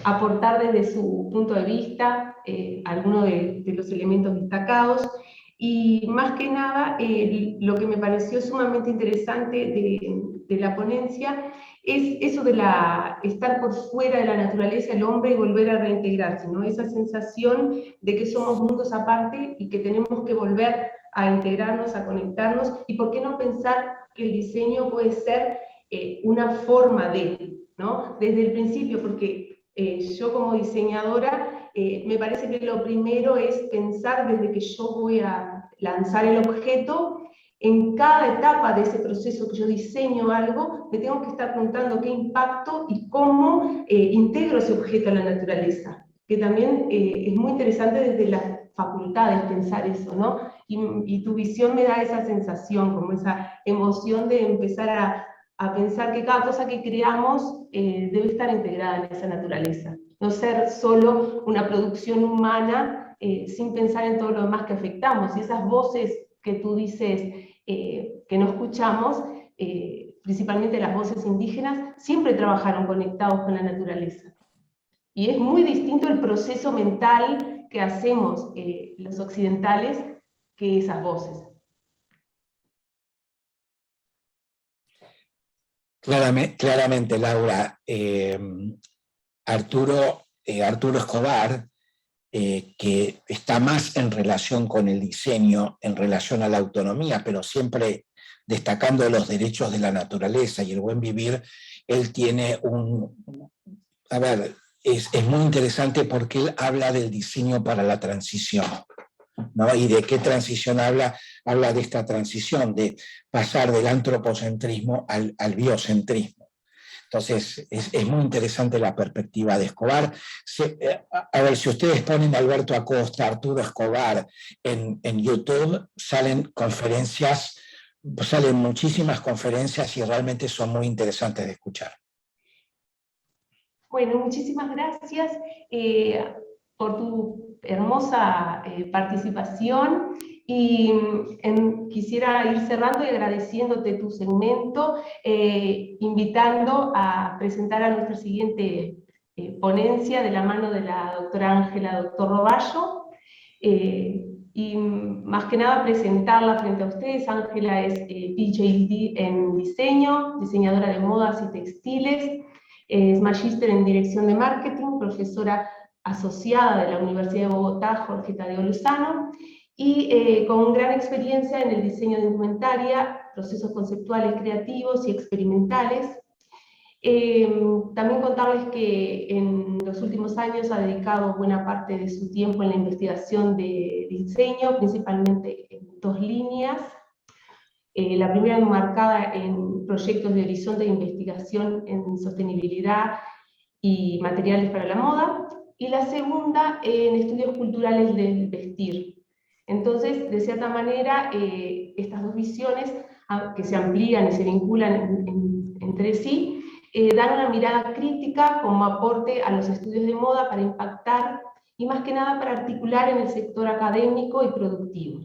aportar desde su punto de vista algunos de los elementos destacados. Y más que nada, lo que me pareció sumamente interesante de la ponencia es eso de estar por fuera de la naturaleza, el hombre, y volver a reintegrarse, ¿no? Esa sensación de que somos mundos aparte y que tenemos que volver a integrarnos, a conectarnos, y por qué no pensar que el diseño puede ser una forma de, ¿no? Desde el principio, porque yo como diseñadora, me parece que lo primero es pensar desde que yo voy a lanzar el objeto. En cada etapa de ese proceso que yo diseño algo, me tengo que estar preguntando qué impacto y cómo integro ese objeto a la naturaleza, que también es muy interesante desde las facultades pensar eso, ¿no? Y tu visión me da esa sensación, como esa emoción de empezar a pensar que cada cosa que creamos debe estar integrada en esa naturaleza, no ser solo una producción humana sin pensar en todo lo demás que afectamos. Y esas voces que tú dices que no escuchamos, principalmente las voces indígenas, siempre trabajaron conectados con la naturaleza. Y es muy distinto el proceso mental que hacemos los occidentales que esas voces. Claramente, Laura. Arturo Escobar, que está más en relación con el diseño, en relación a la autonomía, pero siempre destacando los derechos de la naturaleza y el buen vivir, él tiene a ver, es muy interesante porque él habla del diseño para la transición, ¿no? ¿Y de qué transición habla? Habla de esta transición, de pasar del antropocentrismo al biocentrismo. Entonces, es muy interesante la perspectiva de Escobar. A ver, si ustedes ponen Alberto Acosta, Arturo Escobar en YouTube, salen muchísimas conferencias y realmente son muy interesantes de escuchar. Bueno, muchísimas gracias por tu hermosa participación, y quisiera ir cerrando y agradeciéndote tu segmento, invitando a presentar a nuestra siguiente ponencia de la mano de la doctora Ángela Doctor Roballo, y más que nada presentarla frente a ustedes. Ángela es PhD en diseño, diseñadora de modas y textiles. Es magíster en Dirección de Marketing, profesora asociada de la Universidad de Bogotá, Jorge Tadeo Lozano, y con gran experiencia en el diseño de indumentaria, procesos conceptuales, creativos y experimentales. También contarles que en los últimos años ha dedicado buena parte de su tiempo en la investigación de diseño, principalmente en dos líneas. La primera enmarcada en proyectos de horizonte de investigación en sostenibilidad y materiales para la moda, y la segunda en estudios culturales del vestir. Entonces, de cierta manera, estas dos visiones que se amplían y se vinculan entre sí, dan una mirada crítica como aporte a los estudios de moda para impactar y más que nada para articular en el sector académico y productivo.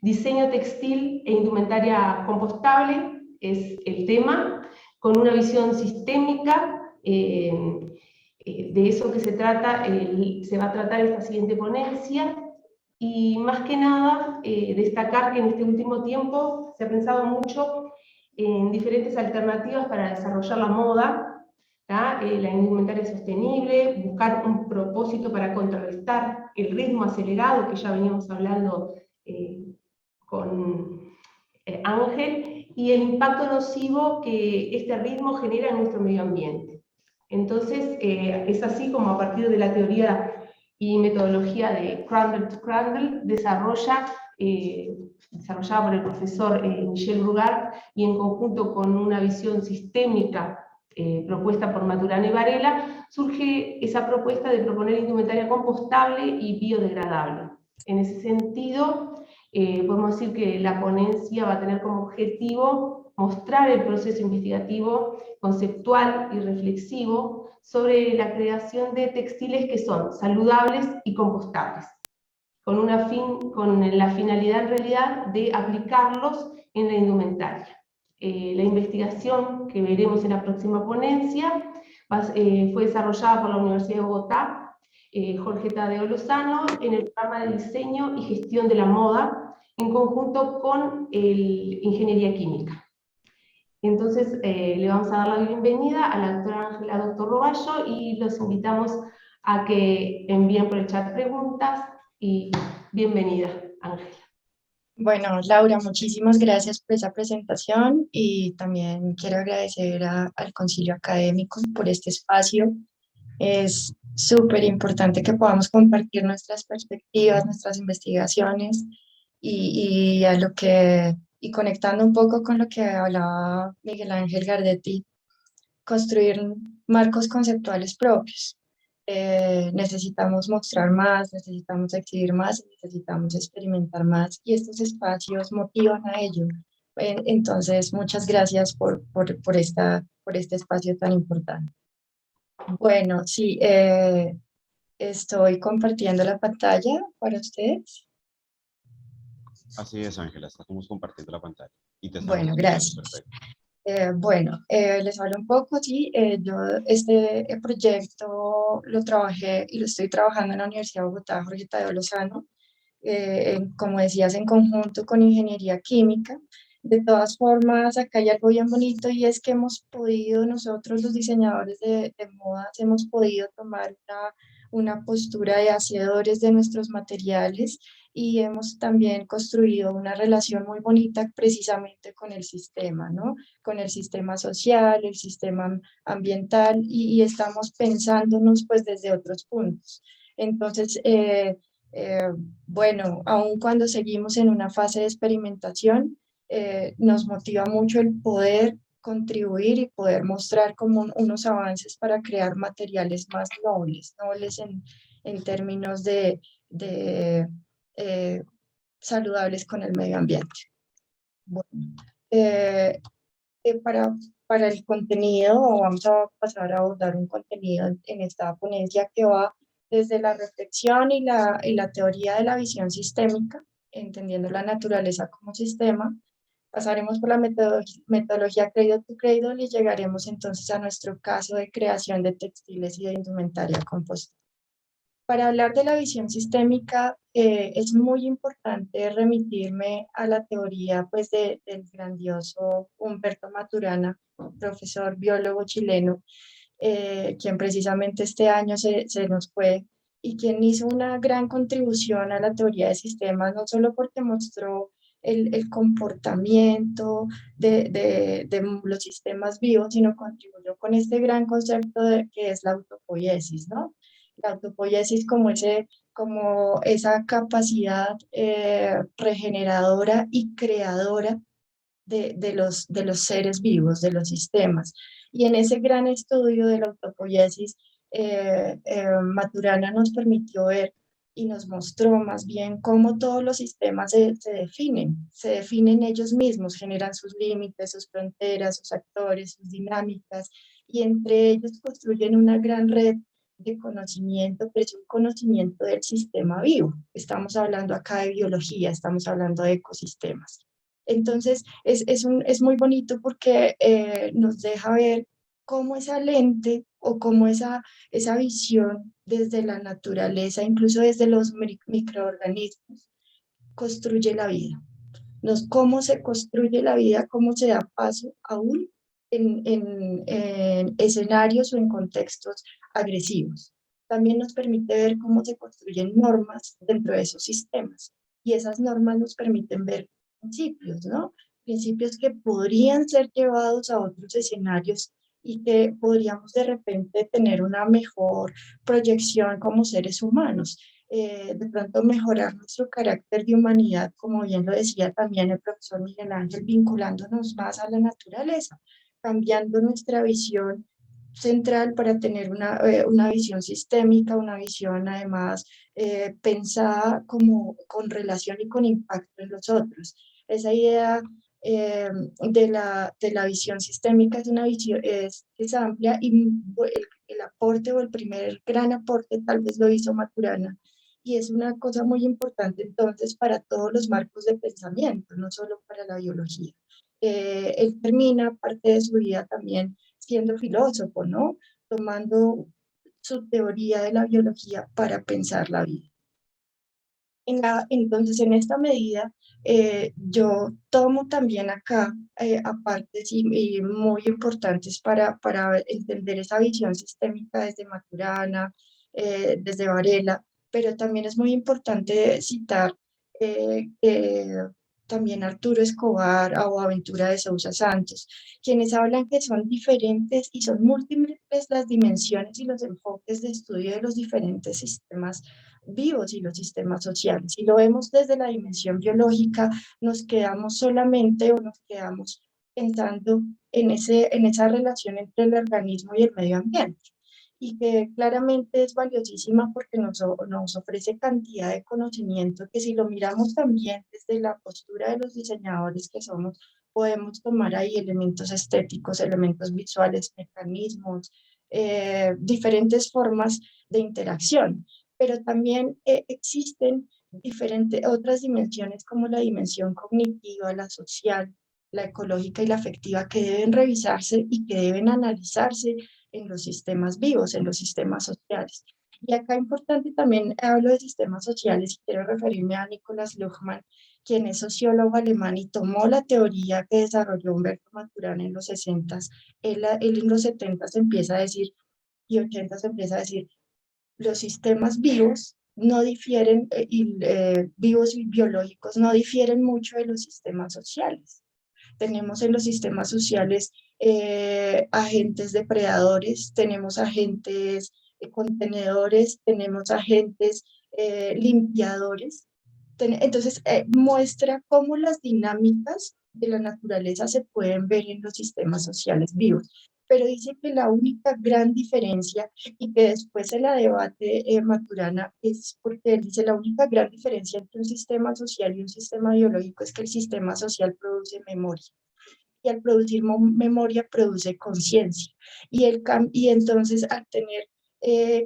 Diseño textil e indumentaria compostable es el tema, con una visión sistémica. De eso que se trata, se va a tratar esta siguiente ponencia, y más que nada destacar que en este último tiempo se ha pensado mucho en diferentes alternativas para desarrollar la moda, la indumentaria sostenible, buscar un propósito para contrarrestar el ritmo acelerado que ya veníamos hablando con Ángel, y el impacto nocivo que este ritmo genera en nuestro medio ambiente. Entonces, es así como a partir de la teoría y metodología de Crandall to Crandall, desarrollada por el profesor Michel Brugart, y en conjunto con una visión sistémica propuesta por Maturana y Varela, surge esa propuesta de proponer indumentaria compostable y biodegradable. En ese sentido, podemos decir que la ponencia va a tener como objetivo mostrar el proceso investigativo, conceptual y reflexivo sobre la creación de textiles que son saludables y compostables, con la finalidad en realidad de aplicarlos en la indumentaria. La investigación que veremos en la próxima ponencia fue desarrollada por la Universidad de Bogotá, Jorge Tadeo Lozano, en el programa de diseño y gestión de la moda, en conjunto con Ingeniería Química. Entonces, le vamos a dar la bienvenida a la doctora Ángela Doctor Roballo, y los invitamos a que envíen por el chat preguntas, y bienvenida, Ángela. Bueno, Laura, muchísimas gracias por esa presentación, y también quiero agradecer al Concilio Académico por este espacio. Es súper importante que podamos compartir nuestras perspectivas, nuestras investigaciones, y conectando un poco con lo que hablaba Miguel Ángel Gardetti, construir marcos conceptuales propios. Necesitamos mostrar más, necesitamos exhibir más, necesitamos experimentar más, y estos espacios motivan a ello. Entonces, muchas gracias por este espacio tan importante. Bueno, sí, estoy compartiendo la pantalla para ustedes. Así es, Ángela, estamos compartiendo la pantalla. Y te estamos Bueno, escuchando, gracias. perfecto. Les hablo un poco, sí, yo este proyecto lo trabajé y lo estoy trabajando en la Universidad de Bogotá, Jorge Tadeo Lozano, como decías, en conjunto con Ingeniería Química. De todas formas, acá hay algo bien bonito, y es que hemos podido, nosotros los diseñadores de modas, hemos podido tomar una postura de hacedores de nuestros materiales, y hemos también construido una relación muy bonita precisamente con el sistema, ¿no? Con el sistema social, el sistema ambiental, y estamos pensándonos pues desde otros puntos. Entonces, bueno, aun cuando seguimos en una fase de experimentación, nos motiva mucho el poder contribuir y poder mostrar como unos avances para crear materiales más nobles en términos de saludables con el medio ambiente. Bueno, para el contenido, vamos a pasar a abordar un contenido en esta ponencia que va desde la reflexión y la teoría de la visión sistémica, entendiendo la naturaleza como sistema. Pasaremos por la metodología Cradle to Cradle, y llegaremos entonces a nuestro caso de creación de textiles y de indumentaria compostable. Para hablar de la visión sistémica, es muy importante remitirme a la teoría pues, del grandioso Humberto Maturana, profesor biólogo chileno, quien precisamente este año se nos fue, y quien hizo una gran contribución a la teoría de sistemas, no solo porque mostró el comportamiento de los sistemas vivos, sino contribuyó con este gran concepto que es la autopoiesis, ¿no? La autopoiesis como esa capacidad regeneradora y creadora de los seres vivos, de los sistemas. Y en ese gran estudio de la autopoiesis, Maturana nos permitió ver y nos mostró más bien cómo todos los sistemas se definen ellos mismos, generan sus límites, sus fronteras, sus actores, sus dinámicas, y entre ellos construyen una gran red de conocimiento, pero es un conocimiento del sistema vivo. Estamos hablando acá de biología, estamos hablando de ecosistemas. Entonces, es muy bonito porque nos deja ver cómo esa lente o cómo esa visión desde la naturaleza, incluso desde los microorganismos, construye la vida. Cómo se construye la vida, cómo se da paso aún en escenarios o en contextos agresivos. También nos permite ver cómo se construyen normas dentro de esos sistemas. Y esas normas nos permiten ver principios, ¿no? Principios que podrían ser llevados a otros escenarios y que podríamos de repente tener una mejor proyección como seres humanos. De pronto mejorar nuestro carácter de humanidad, como bien lo decía también el profesor Miguel Ángel, vinculándonos más a la naturaleza, cambiando nuestra visión central para tener una visión sistémica, una visión además pensada como con relación y con impacto en los otros. Esa idea de la visión sistémica es una visión es amplia y el aporte o el primer gran aporte tal vez lo hizo Maturana, y es una cosa muy importante entonces para todos los marcos de pensamiento, no solo para la biología. Él termina parte de su vida también siendo filósofo, ¿no? Tomando su teoría de la biología para pensar la vida. Entonces, en esta medida, yo tomo también acá apartes y muy importantes para entender esa visión sistémica desde Maturana, desde Varela, pero también es muy importante citar también Arturo Escobar o Aventura de Sousa Santos, quienes hablan que son diferentes y son múltiples las dimensiones y los enfoques de estudio de los diferentes sistemas vivos y los sistemas sociales. Si lo vemos desde la dimensión biológica, nos quedamos solamente o nos quedamos pensando en esa relación entre el organismo y el medio ambiente, y que claramente es valiosísima porque nos ofrece cantidad de conocimiento que si lo miramos también desde la postura de los diseñadores que somos, podemos tomar ahí elementos estéticos, elementos visuales, mecanismos, diferentes formas de interacción, pero también existen otras dimensiones como la dimensión cognitiva, la social, la ecológica y la afectiva que deben revisarse y que deben analizarse en los sistemas vivos, en los sistemas sociales. Y acá importante también hablo de sistemas sociales y quiero referirme a Nikolaus Luhmann, quien es sociólogo alemán y tomó la teoría que desarrolló Humberto Maturana en los 60s. Él en los 70s empieza a decir, y 80s empieza a decir, los sistemas vivos no difieren, vivos y biológicos no difieren mucho de los sistemas sociales. Tenemos en los sistemas sociales agentes depredadores, tenemos agentes contenedores, tenemos agentes limpiadores. Entonces, muestra cómo las dinámicas de la naturaleza se pueden ver en los sistemas sociales vivos. Pero dice que la única gran diferencia, y que después se la debate Maturana, es porque él dice la única gran diferencia entre un sistema social y un sistema biológico es que el sistema social produce memoria. Y al producir memoria produce conciencia. Y entonces al tener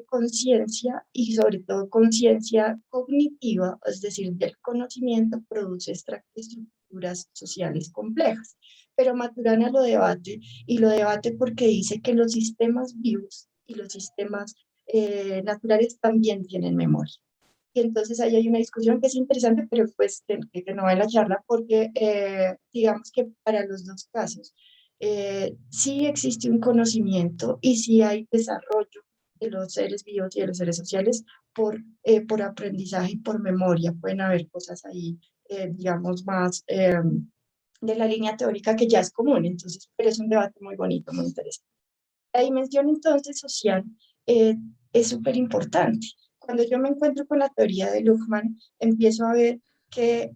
conciencia y sobre todo conciencia cognitiva, es decir, del conocimiento, produce estructuras sociales complejas. Pero Maturana lo debate y lo debate porque dice que los sistemas vivos y los sistemas naturales también tienen memoria. Y entonces ahí hay una discusión que es interesante, pero pues que no va en la charla porque digamos que para los dos casos sí existe un conocimiento y sí hay desarrollo de los seres vivos y de los seres sociales por aprendizaje y por memoria. Pueden haber cosas ahí, digamos, más de la línea teórica que ya es común, entonces, pero es un debate muy bonito, muy interesante. La dimensión entonces social es súper importante. Cuando yo me encuentro con la teoría de Luhmann, empiezo a ver que,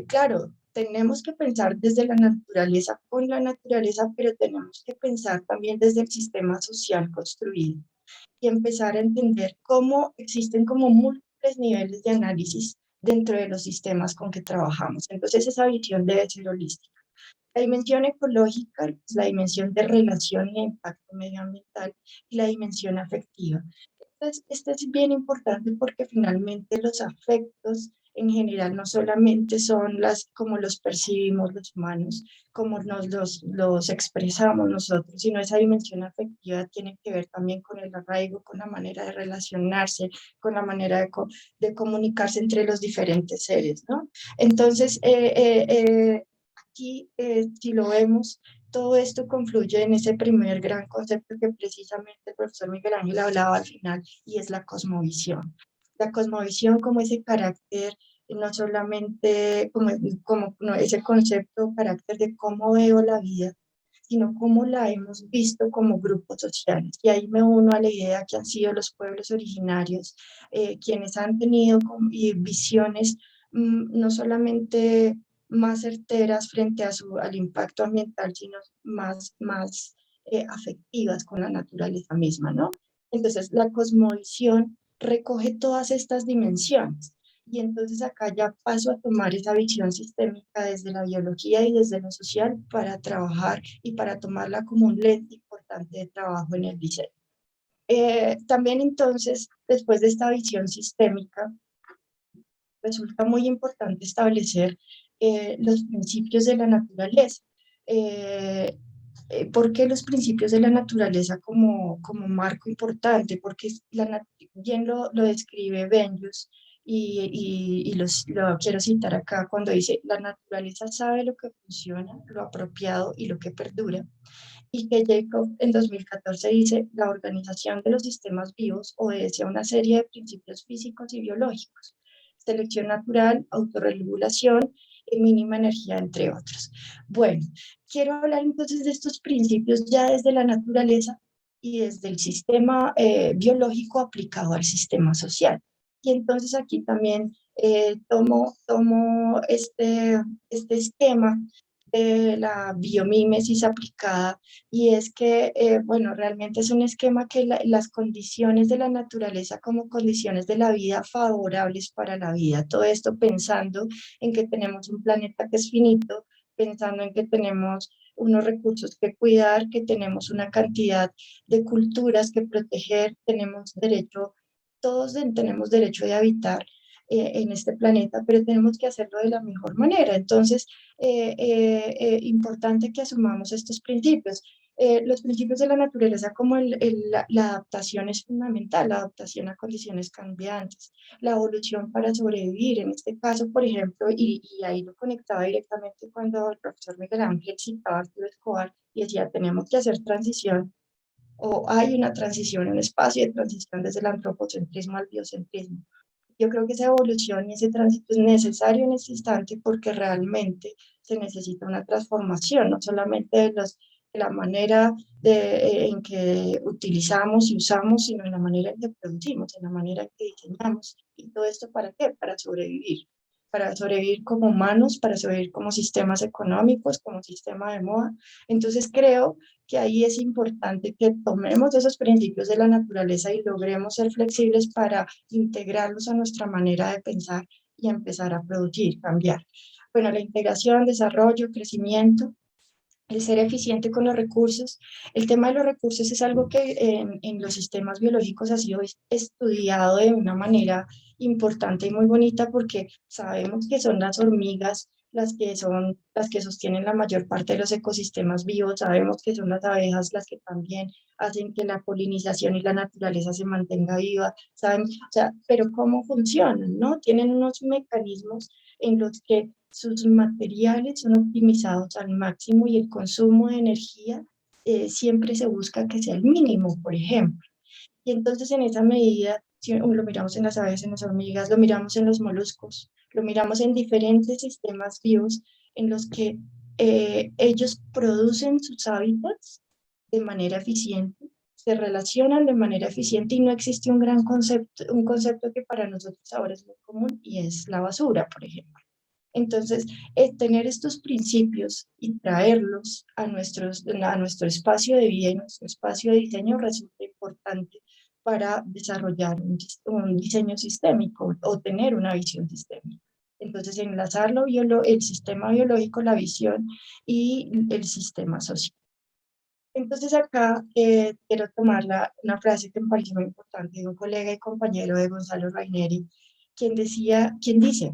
claro, tenemos que pensar desde la naturaleza, con la naturaleza, pero tenemos que pensar también desde el sistema social construido y empezar a entender cómo existen como múltiples niveles de análisis dentro de los sistemas con que trabajamos. Entonces esa visión debe ser holística. La dimensión ecológica es la dimensión de relación y impacto medioambiental, y la dimensión afectiva. Esta es bien importante porque finalmente los afectos en general no solamente son como los percibimos los humanos, como los expresamos nosotros, sino esa dimensión afectiva tiene que ver también con el arraigo, con la manera de relacionarse, con la manera de comunicarse entre los diferentes seres, ¿no? Entonces, aquí, si lo vemos, todo esto confluye en ese primer gran concepto que precisamente el profesor Miguel Ángel hablaba al final, y es la cosmovisión. La cosmovisión como ese carácter, no solamente como no, ese concepto o carácter de cómo veo la vida, sino cómo la hemos visto como grupos sociales. Y ahí me uno a la idea que han sido los pueblos originarios, quienes han tenido visiones no solamente más certeras frente al impacto ambiental, sino más afectivas con la naturaleza misma, ¿no? Entonces, la cosmovisión recoge todas estas dimensiones. Y entonces acá ya paso a tomar esa visión sistémica desde la biología y desde lo social para trabajar y para tomarla como un lente importante de trabajo en el diseño. También entonces, después de esta visión sistémica, resulta muy importante establecer los principios de la naturaleza. ¿Por qué los principios de la naturaleza como marco importante? Porque bien lo describe Benjus, y lo quiero citar acá cuando dice: la naturaleza sabe lo que funciona, lo apropiado y lo que perdura. Y que Jacob en 2014 dice: la organización de los sistemas vivos obedece a una serie de principios físicos y biológicos: selección natural, autorregulación y mínima energía, entre otros. Bueno, quiero hablar entonces de estos principios ya desde la naturaleza y desde el sistema biológico aplicado al sistema social. Y entonces aquí también tomo este esquema de la biomímesis aplicada, y es que, bueno, realmente es un esquema que las condiciones de la naturaleza como condiciones de la vida favorables para la vida, todo esto pensando en que tenemos un planeta que es finito, pensando en que tenemos unos recursos que cuidar, que tenemos una cantidad de culturas que proteger, tenemos derecho, todos tenemos derecho de habitar en este planeta, pero tenemos que hacerlo de la mejor manera. Entonces, importante que asumamos estos principios. Los principios de la naturaleza como la adaptación es fundamental, la adaptación a condiciones cambiantes, la evolución para sobrevivir. En este caso, por ejemplo, y ahí lo conectaba directamente cuando el profesor Miguel Ángel citaba a Arturo Escobar y decía: tenemos que hacer transición, o hay una transición, un espacio de transición desde el antropocentrismo al biocentrismo. Yo creo que esa evolución y ese tránsito es necesario en ese instante porque realmente se necesita una transformación, no solamente de la manera en que utilizamos y usamos, sino en la manera en que producimos, en la manera en que diseñamos. ¿Y todo esto para qué? Para sobrevivir como humanos, para sobrevivir como sistemas económicos, como sistema de moda. Entonces creo que ahí es importante que tomemos esos principios de la naturaleza y logremos ser flexibles para integrarlos a nuestra manera de pensar y empezar a producir, cambiar. Bueno, la integración, desarrollo, crecimiento, el ser eficiente con los recursos. El tema de los recursos es algo que en los sistemas biológicos ha sido estudiado de una manera importante y muy bonita, porque sabemos que son las hormigas las que sostienen la mayor parte de los ecosistemas vivos, sabemos que son las abejas las que también hacen que la polinización y la naturaleza se mantenga viva, sabemos, o sea, pero ¿cómo funcionan? ¿No? Tienen unos mecanismos en los que sus materiales son optimizados al máximo y el consumo de energía siempre se busca que sea el mínimo, por ejemplo. Y entonces en esa medida, si lo miramos en las aves, en las hormigas, lo miramos en los moluscos, lo miramos en diferentes sistemas vivos en los que ellos producen sus hábitats de manera eficiente, se relacionan de manera eficiente, y no existe un concepto que para nosotros ahora es muy común, y es la basura, por ejemplo. Entonces, tener estos principios y traerlos a nuestro espacio de vida y nuestro espacio de diseño resulta importante para desarrollar un diseño sistémico o tener una visión sistémica. Entonces, enlazar el sistema biológico, la visión y el sistema social. Entonces, acá quiero tomar una frase que me pareció muy importante de un colega y compañero de Gonzalo Raineri, quien dice,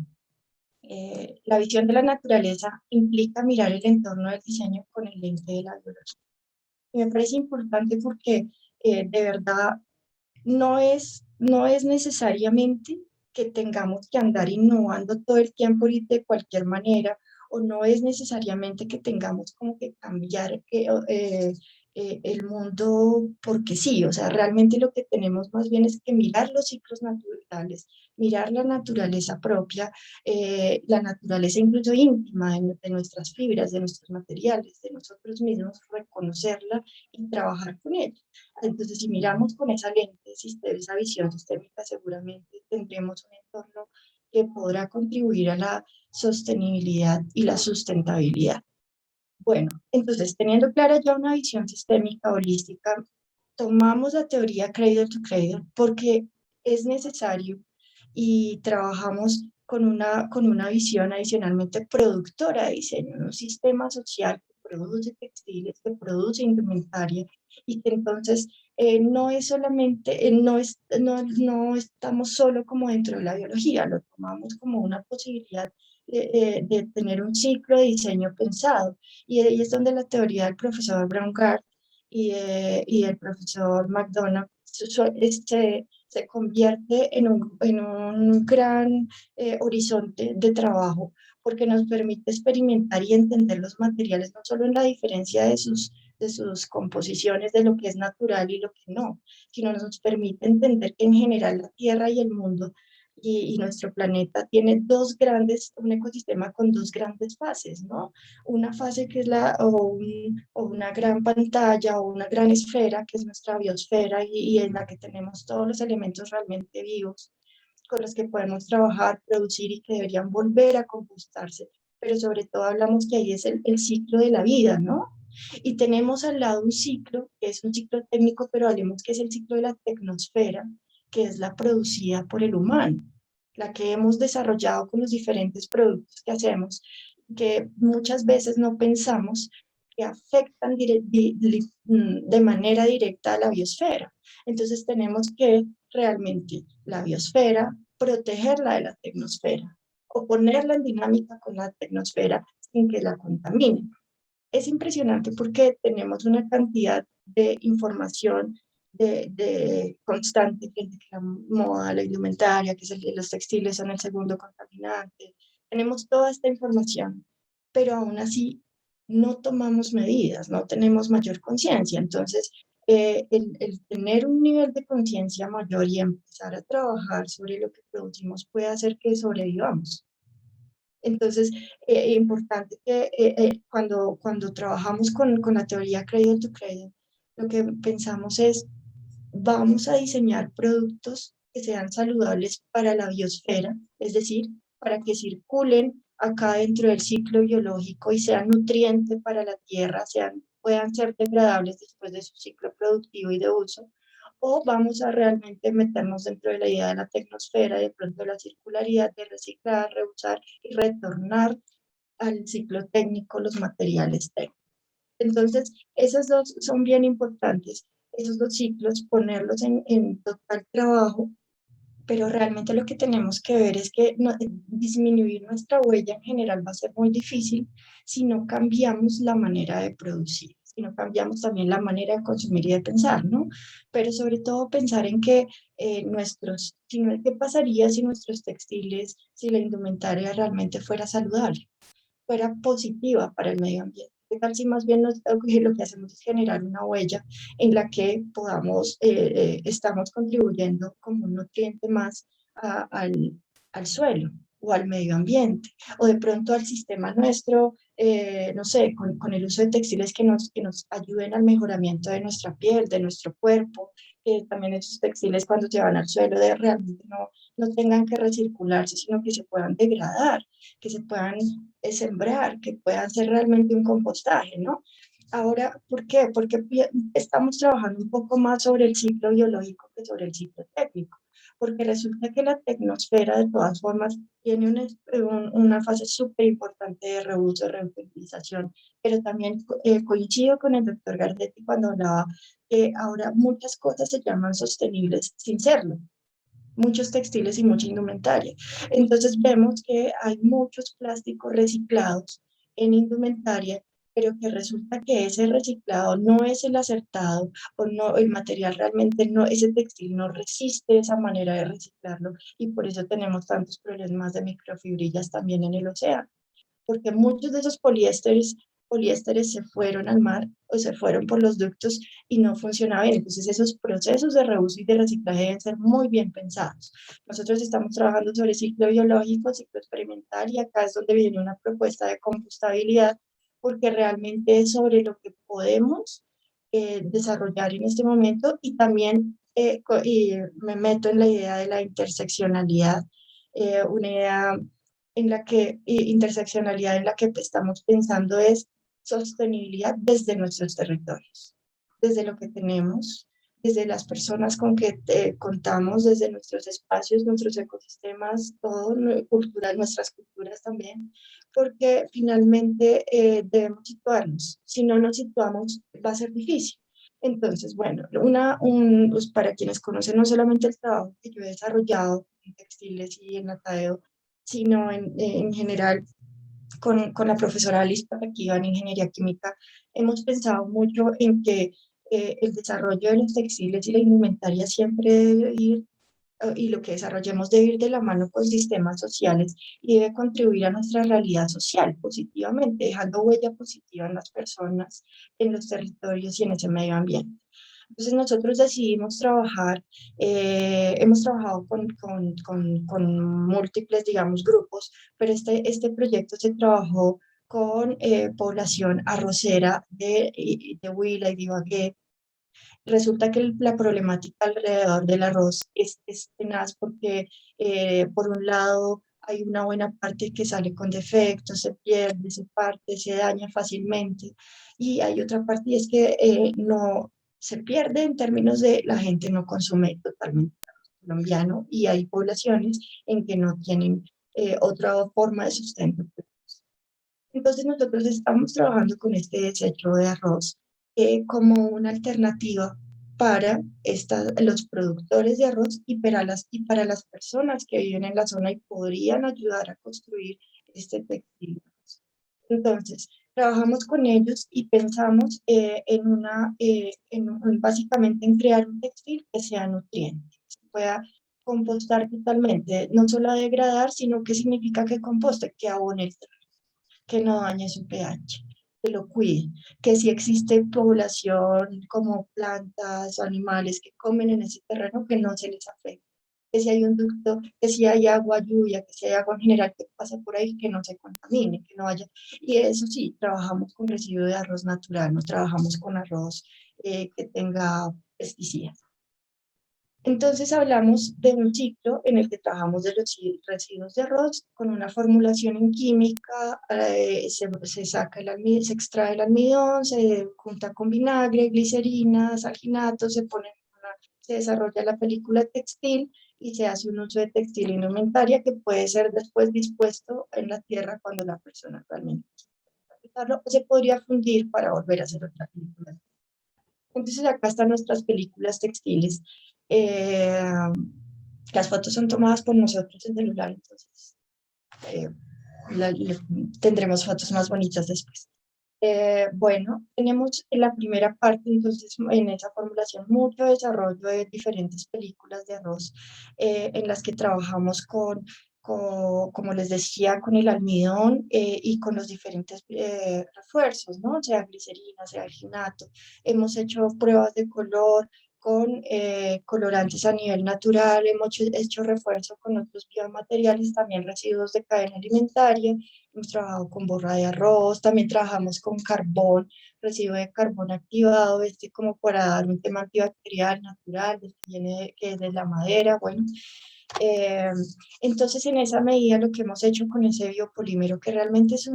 la visión de la naturaleza implica mirar el entorno del diseño con el lente de la biología. Y me parece importante porque de verdad no es necesariamente que tengamos que andar innovando todo el tiempo y de cualquier manera, o no es necesariamente que tengamos como que cambiar el mundo porque sí, o sea, realmente lo que tenemos más bien es que mirar los ciclos naturales, mirar la naturaleza propia, la naturaleza incluso íntima de nuestras fibras, de nuestros materiales, de nosotros mismos, reconocerla y trabajar con ella. Entonces, si miramos con esa lente, esa visión sistémica, seguramente tendremos un entorno que podrá contribuir a la sostenibilidad y la sustentabilidad. Bueno, entonces, teniendo clara ya una visión sistémica holística, tomamos la teoría Cradle to Cradle porque es necesario y trabajamos con una visión adicionalmente productora de diseño, un sistema social que produce textiles, que produce indumentaria y que entonces no es solamente, no estamos solo como dentro de la biología, lo tomamos como una posibilidad de tener un ciclo de diseño pensado. Y ahí es donde la teoría del profesor Braungart y el profesor McDonald se convierte en un gran horizonte de trabajo, porque nos permite experimentar y entender los materiales, no solo en la diferencia de sus composiciones, de lo que es natural y lo que no, sino nos permite entender que en general la Tierra y el mundo y nuestro planeta tiene un ecosistema con dos grandes fases, ¿no? Una fase que es o una gran pantalla o una gran esfera, que es nuestra biosfera y en la que tenemos todos los elementos realmente vivos con los que podemos trabajar, producir y que deberían volver a compostarse. Pero sobre todo hablamos que ahí es el ciclo de la vida, ¿no? Y tenemos al lado un ciclo, que es un ciclo técnico, pero hablemos que es el ciclo de la tecnosfera, que es la producida por el humano, la que hemos desarrollado con los diferentes productos que hacemos, que muchas veces no pensamos que afectan de manera directa a la biosfera. Entonces tenemos que realmente la biosfera, protegerla de la tecnosfera o ponerla en dinámica con la tecnosfera sin que la contamine. Es impresionante porque tenemos una cantidad de información constante frente a la moda, la indumentaria, los textiles son el segundo contaminante. Tenemos toda esta información, pero aún así no tomamos medidas, no tenemos mayor conciencia. Entonces, el tener un nivel de conciencia mayor y empezar a trabajar sobre lo que producimos puede hacer que sobrevivamos. Entonces, importante que cuando trabajamos con la teoría Cradle to Cradle, lo que pensamos es, vamos a diseñar productos que sean saludables para la biosfera, es decir, para que circulen acá dentro del ciclo biológico y sean nutrientes para la tierra, puedan ser degradables después de su ciclo productivo y de uso, o vamos a realmente meternos dentro de la idea de la tecnosfera, de pronto la circularidad, de reciclar, reusar y retornar al ciclo técnico los materiales técnicos. Entonces, esos dos son bien importantes, esos dos ciclos, ponerlos en total trabajo, pero realmente lo que tenemos que ver es que disminuir nuestra huella en general va a ser muy difícil si no cambiamos la manera de producir, si no cambiamos también la manera de consumir y de pensar, ¿no? Pero sobre todo pensar en que ¿qué pasaría si nuestros textiles, si la indumentaria realmente fuera saludable, fuera positiva para el medio ambiente? ¿Qué tal si más bien lo que hacemos es generar una huella en la que estamos contribuyendo como un nutriente más al suelo o al medio ambiente, o de pronto al sistema nuestro, no sé, con el uso de textiles que nos ayuden al mejoramiento de nuestra piel, de nuestro cuerpo, que también esos textiles cuando se van al suelo realmente no tengan que recircularse, sino que se puedan degradar, que se puedan sembrar, que puedan ser realmente un compostaje, ¿no? Ahora, ¿por qué? Porque estamos trabajando un poco más sobre el ciclo biológico que sobre el ciclo técnico, porque resulta que la tecnosfera de todas formas tiene una fase súper importante de reuso, reutilización, pero también coincido con el doctor Gardetti cuando hablaba que ahora muchas cosas se llaman sostenibles sin serlo, muchos textiles y mucha indumentaria. Entonces vemos que hay muchos plásticos reciclados en indumentaria, pero que resulta que ese reciclado no es el acertado o no, el material realmente no, ese textil no resiste esa manera de reciclarlo y por eso tenemos tantos problemas de microfibrillas también en el océano porque muchos de esos poliésteres se fueron al mar o se fueron por los ductos y no funcionaban bien. Entonces esos procesos de reuso y de reciclaje deben ser muy bien pensados. Nosotros estamos trabajando sobre ciclo biológico, ciclo experimental y acá es donde viene una propuesta de compostabilidad porque realmente es sobre lo que podemos desarrollar en este momento y también y me meto en la idea de la interseccionalidad, una idea en la que, interseccionalidad en la que estamos pensando es sostenibilidad desde nuestros territorios, desde lo que tenemos, desde las personas con que contamos, desde nuestros espacios, nuestros ecosistemas, todo cultural, nuestras culturas también, porque finalmente debemos situarnos. Si no nos situamos, va a ser difícil. Entonces, bueno, pues para quienes conocen no solamente el trabajo que yo he desarrollado en textiles y en Atadeo, sino en general con la profesora Alice Pataquiva en Ingeniería Química, hemos pensado mucho en que el desarrollo de los textiles y la indumentaria siempre debe ir, y lo que desarrollemos debe ir de la mano con sistemas sociales y debe contribuir a nuestra realidad social positivamente, dejando huella positiva en las personas, en los territorios y en ese medio ambiente. Entonces nosotros decidimos trabajar, hemos trabajado con múltiples, digamos, grupos, pero este proyecto se trabajó con población arrocera de Huila y de Ibagué. Resulta que la problemática alrededor del arroz es tenaz porque por un lado hay una buena parte que sale con defectos, se pierde, se parte, se daña fácilmente y hay otra parte y es que no se pierde en términos de la gente no consume totalmente arroz colombiano y hay poblaciones en que no tienen otra forma de sustento. Entonces nosotros estamos trabajando con este desecho de arroz como una alternativa para los productores de arroz y para las personas que viven en la zona y podrían ayudar a construir este textil. Entonces, trabajamos con ellos y pensamos básicamente en crear un textil que sea nutriente, que se pueda compostar totalmente, no solo a degradar, sino que significa que composte, que abone el que no dañe su pH, que lo cuide, que si existe población como plantas o animales que comen en ese terreno, que no se les afecte, que si hay un ducto, que si hay agua, lluvia, que si hay agua en general que pasa por ahí, que no se contamine, que no haya. Y eso sí, trabajamos con residuo de arroz natural, no trabajamos con arroz que tenga pesticidas. Entonces hablamos de un ciclo en el que trabajamos de los residuos de arroz con una formulación en química, se saca se extrae el almidón, se junta con vinagre, glicerina, salginato, se desarrolla la película textil y se hace un uso de textil indumentaria que puede ser después dispuesto en la tierra cuando la persona realmente quiere o se podría fundir para volver a hacer otra película. Entonces acá están nuestras películas textiles. Eh, las fotos son tomadas por nosotros en celular, entonces eh, tendremos fotos más bonitas después. Bueno, tenemos en la primera parte, entonces, en esa formulación, mucho desarrollo de diferentes películas de arroz en las que trabajamos como les decía, con el almidón y con los diferentes refuerzos, ¿no? Sea glicerina, sea alginato. Hemos hecho pruebas de color con colorantes a nivel natural, hemos hecho refuerzo con otros biomateriales, también residuos de cadena alimentaria. Hemos trabajado con borra de arroz, también trabajamos con carbón, residuo de carbón activado, como para dar un tema antibacterial natural, que es de la madera, bueno. Eh, entonces, en esa medida, lo que hemos hecho con ese biopolímero, que realmente es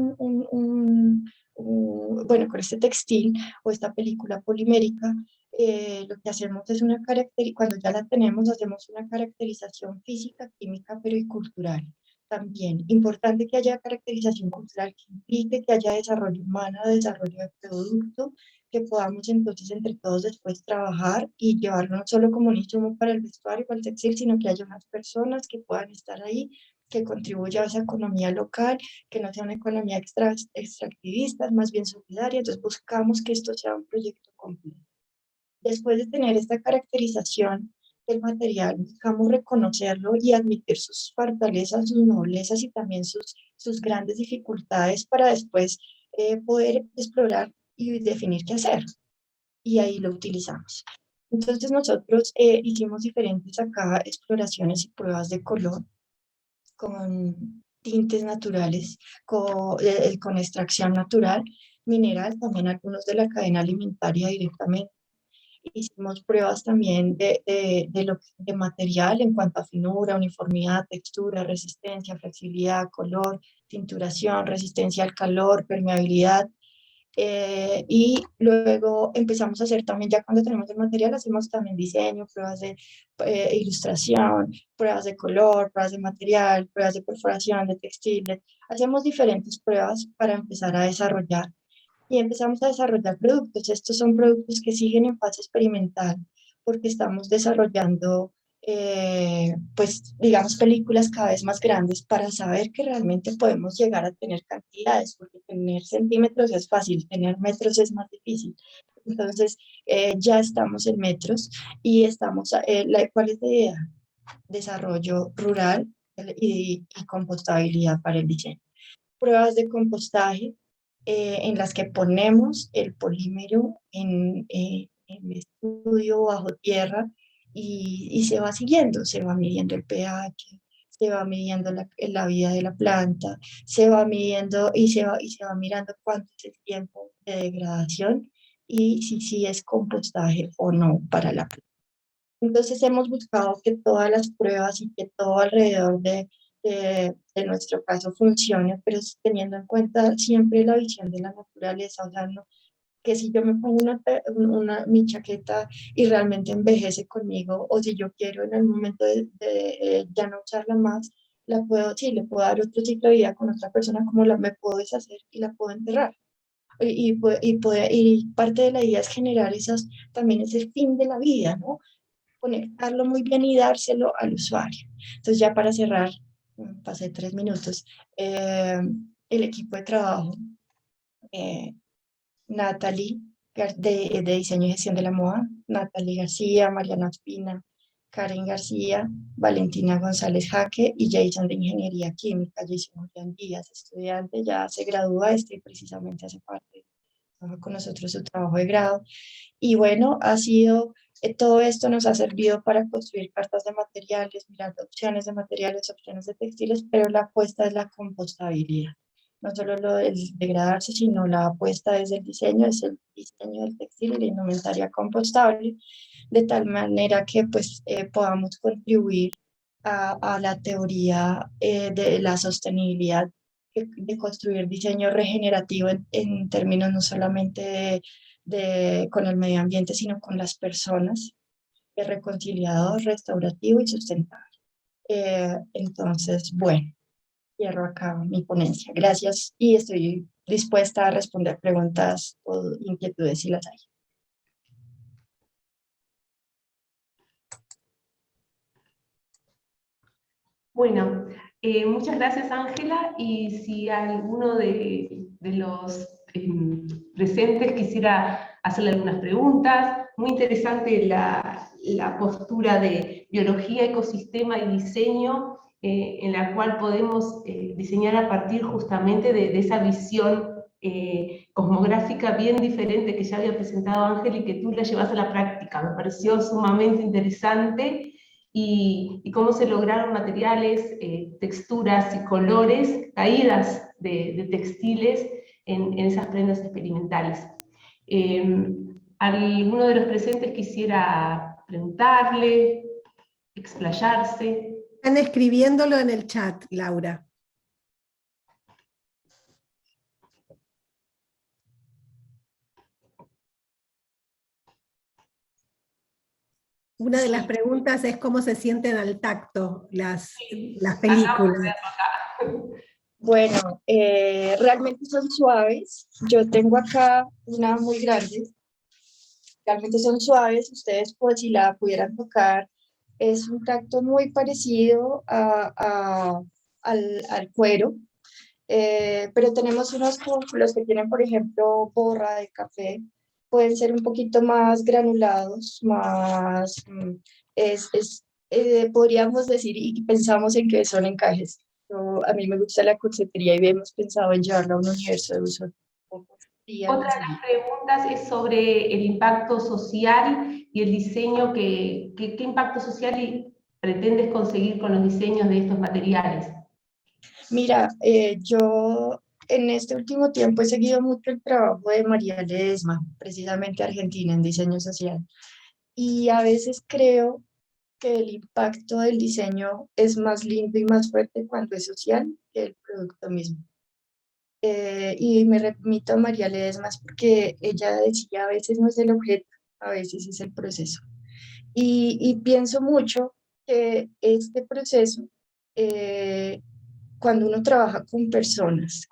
bueno, con este textil o esta película polimérica, lo que hacemos es una caracterización, cuando ya la tenemos, hacemos una caracterización física, química, pero y cultural. También importante que haya caracterización cultural que implique que haya desarrollo humano, desarrollo de producto, que podamos entonces entre todos después trabajar y llevarlo no solo como un insumo para el vestuario, para el textil, sino que haya unas personas que puedan estar ahí, que contribuya a esa economía local, que no sea una economía extractivista, más bien solidaria. Entonces buscamos que esto sea un proyecto completo. Después de tener esta caracterización del material, buscamos reconocerlo y admitir sus fortalezas, sus noblezas y también sus grandes dificultades para después poder explorar y definir qué hacer. Y ahí lo utilizamos. Entonces nosotros hicimos diferentes acá exploraciones y pruebas de color con tintes naturales, con extracción natural, mineral, también algunos de la cadena alimentaria directamente. Hicimos pruebas también de material en cuanto a finura, uniformidad, textura, resistencia, flexibilidad, color, tinturación, resistencia al calor, permeabilidad. Y luego empezamos a hacer también, ya cuando tenemos el material, hacemos también diseño, pruebas de ilustración, pruebas de color, pruebas de material, pruebas de perforación, de textiles. Hacemos diferentes pruebas para empezar a desarrollar y empezamos a desarrollar productos. Estos son productos que siguen en fase experimental porque estamos desarrollando, pues, digamos, películas cada vez más grandes para saber que realmente podemos llegar a tener cantidades, porque tener centímetros es fácil, tener metros es más difícil. Entonces, ya estamos en metros y estamos, ¿cuál es la idea? Desarrollo rural y compostabilidad para el diseño. Pruebas de compostaje en las que ponemos el polímero en estudio bajo tierra y se va siguiendo, se va midiendo el pH, se va midiendo la vida de la planta, se va midiendo y se va mirando cuánto es el tiempo de degradación y si es compostaje o no para la planta. Entonces hemos buscado que todas las pruebas y que todo alrededor de nuestro caso funcione, pero teniendo en cuenta siempre la visión de la naturaleza, o sea, no, que si yo me pongo mi chaqueta y realmente envejece conmigo, o si yo quiero en el momento de ya no usarla más, la puedo, sí, le puedo dar otro ciclo de vida con otra persona, como me puedo deshacer y la puedo enterrar. Y parte de la idea es generar también ese fin de la vida, ¿no? Conectarlo muy bien y dárselo al usuario. Entonces ya para cerrar, pasé 3 minutos, el equipo de trabajo, Natalie de Diseño y Gestión de la Moda, Natalie García, Mariana Ospina, Karen García, Valentina González Jaque y Jason de Ingeniería Química. Jason Julián Díaz, estudiante, ya se gradúa, precisamente hace parte con nosotros su trabajo de grado. Y bueno, ha sido, todo esto nos ha servido para construir cartas de materiales, mirar opciones de materiales, opciones de textiles, pero la apuesta es la compostabilidad. No solo lo del degradarse, sino la apuesta es el diseño del textil y la indumentaria compostable, de tal manera que pues podamos contribuir a la teoría de la sostenibilidad, de construir diseño regenerativo en términos no solamente con el medio ambiente, sino con las personas, reconciliador, restaurativo y sustentable. Entonces, bueno, cierro acá mi ponencia. Gracias y estoy dispuesta a responder preguntas o inquietudes si las hay. Bueno, muchas gracias Ángela, y si alguno de los presentes quisiera hacerle algunas preguntas. Muy interesante la postura de biología, ecosistema y diseño, en la cual podemos diseñar a partir justamente de esa visión cosmográfica bien diferente que ya había presentado Ángel y que tú la llevas a la práctica. Me pareció sumamente interesante. Y cómo se lograron materiales, texturas y colores, caídas de textiles en esas prendas experimentales. ¿Alguno de los presentes quisiera preguntarle, explayarse? Están escribiéndolo en el chat, Laura. Una de las Sí. preguntas es cómo se sienten al tacto las películas. Bueno, realmente son suaves. Yo tengo acá una muy grande. Realmente son suaves. Ustedes, pues, si la pudieran tocar, es un tacto muy parecido al cuero. Pero tenemos unos como los que tienen, por ejemplo, borra de café. Pueden ser un poquito más granulados, más, podríamos decir, y pensamos en que son encajes. A mí me gusta la corsetería y hemos pensado en llevarlo a un universo de uso. Otra de las preguntas es sobre el impacto social y el diseño, ¿qué impacto social pretendes conseguir con los diseños de estos materiales? Mira, yo en este último tiempo he seguido mucho el trabajo de María Ledesma, precisamente argentina, en diseño social. Y a veces creo que el impacto del diseño es más lindo y más fuerte cuando es social que el producto mismo. Y me remito a María Ledesma porque ella decía, a veces no es el objeto, a veces es el proceso. Y pienso mucho que este proceso, cuando uno trabaja con personas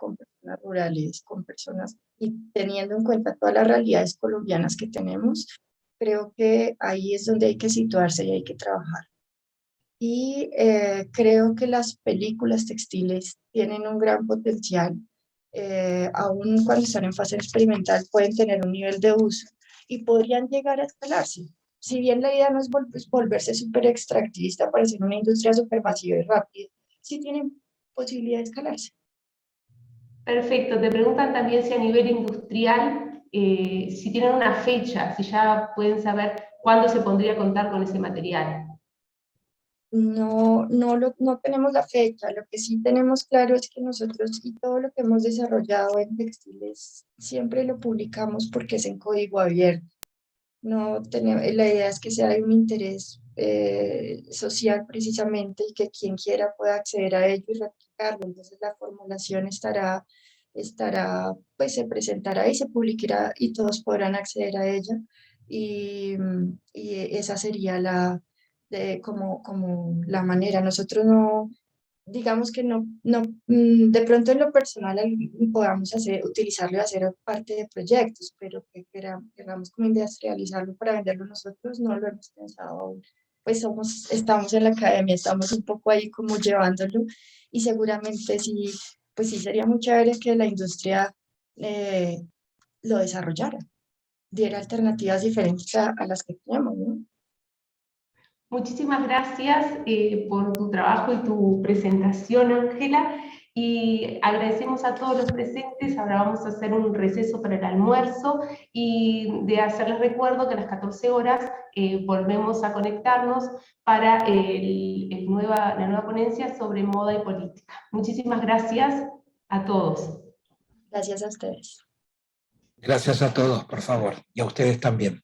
rurales, con personas y teniendo en cuenta todas las realidades colombianas que tenemos, creo que ahí es donde hay que situarse y hay que trabajar. Y creo que las películas textiles tienen un gran potencial, aún cuando están en fase experimental pueden tener un nivel de uso y podrían llegar a escalarse. Si bien la idea no es volverse súper extractivista para hacer una industria súper masiva y rápida, sí tienen posibilidad de escalarse. Perfecto, te preguntan también si a nivel industrial, si tienen una fecha, si ya pueden saber cuándo se podría contar con ese material. No tenemos la fecha, lo que sí tenemos claro es que nosotros y todo lo que hemos desarrollado en textiles siempre lo publicamos porque es en código abierto. No tenemos, la idea es que sea de un interés social precisamente y que quien quiera pueda acceder a ello y replicarlo. Entonces la formulación pues se presentará y se publicará y todos podrán acceder a ella. Y esa sería como la manera. Nosotros no, digamos que de pronto en lo personal podamos utilizarlo y hacer parte de proyectos, pero que queramos como industrializarlo para venderlo nosotros, no lo hemos pensado aún. Pues estamos en la academia, estamos un poco ahí como llevándolo y seguramente sí, pues sí sería muy chévere que la industria lo desarrollara, diera alternativas diferentes a las que tenemos, ¿no? Muchísimas gracias por tu trabajo y tu presentación, Ángela, y agradecemos a todos los presentes. Ahora vamos a hacer un receso para el almuerzo y de hacerles recuerdo que a las 14 horas volvemos a conectarnos para la nueva ponencia sobre moda y política. Muchísimas gracias a todos. Gracias a ustedes. Gracias a todos, por favor, y a ustedes también.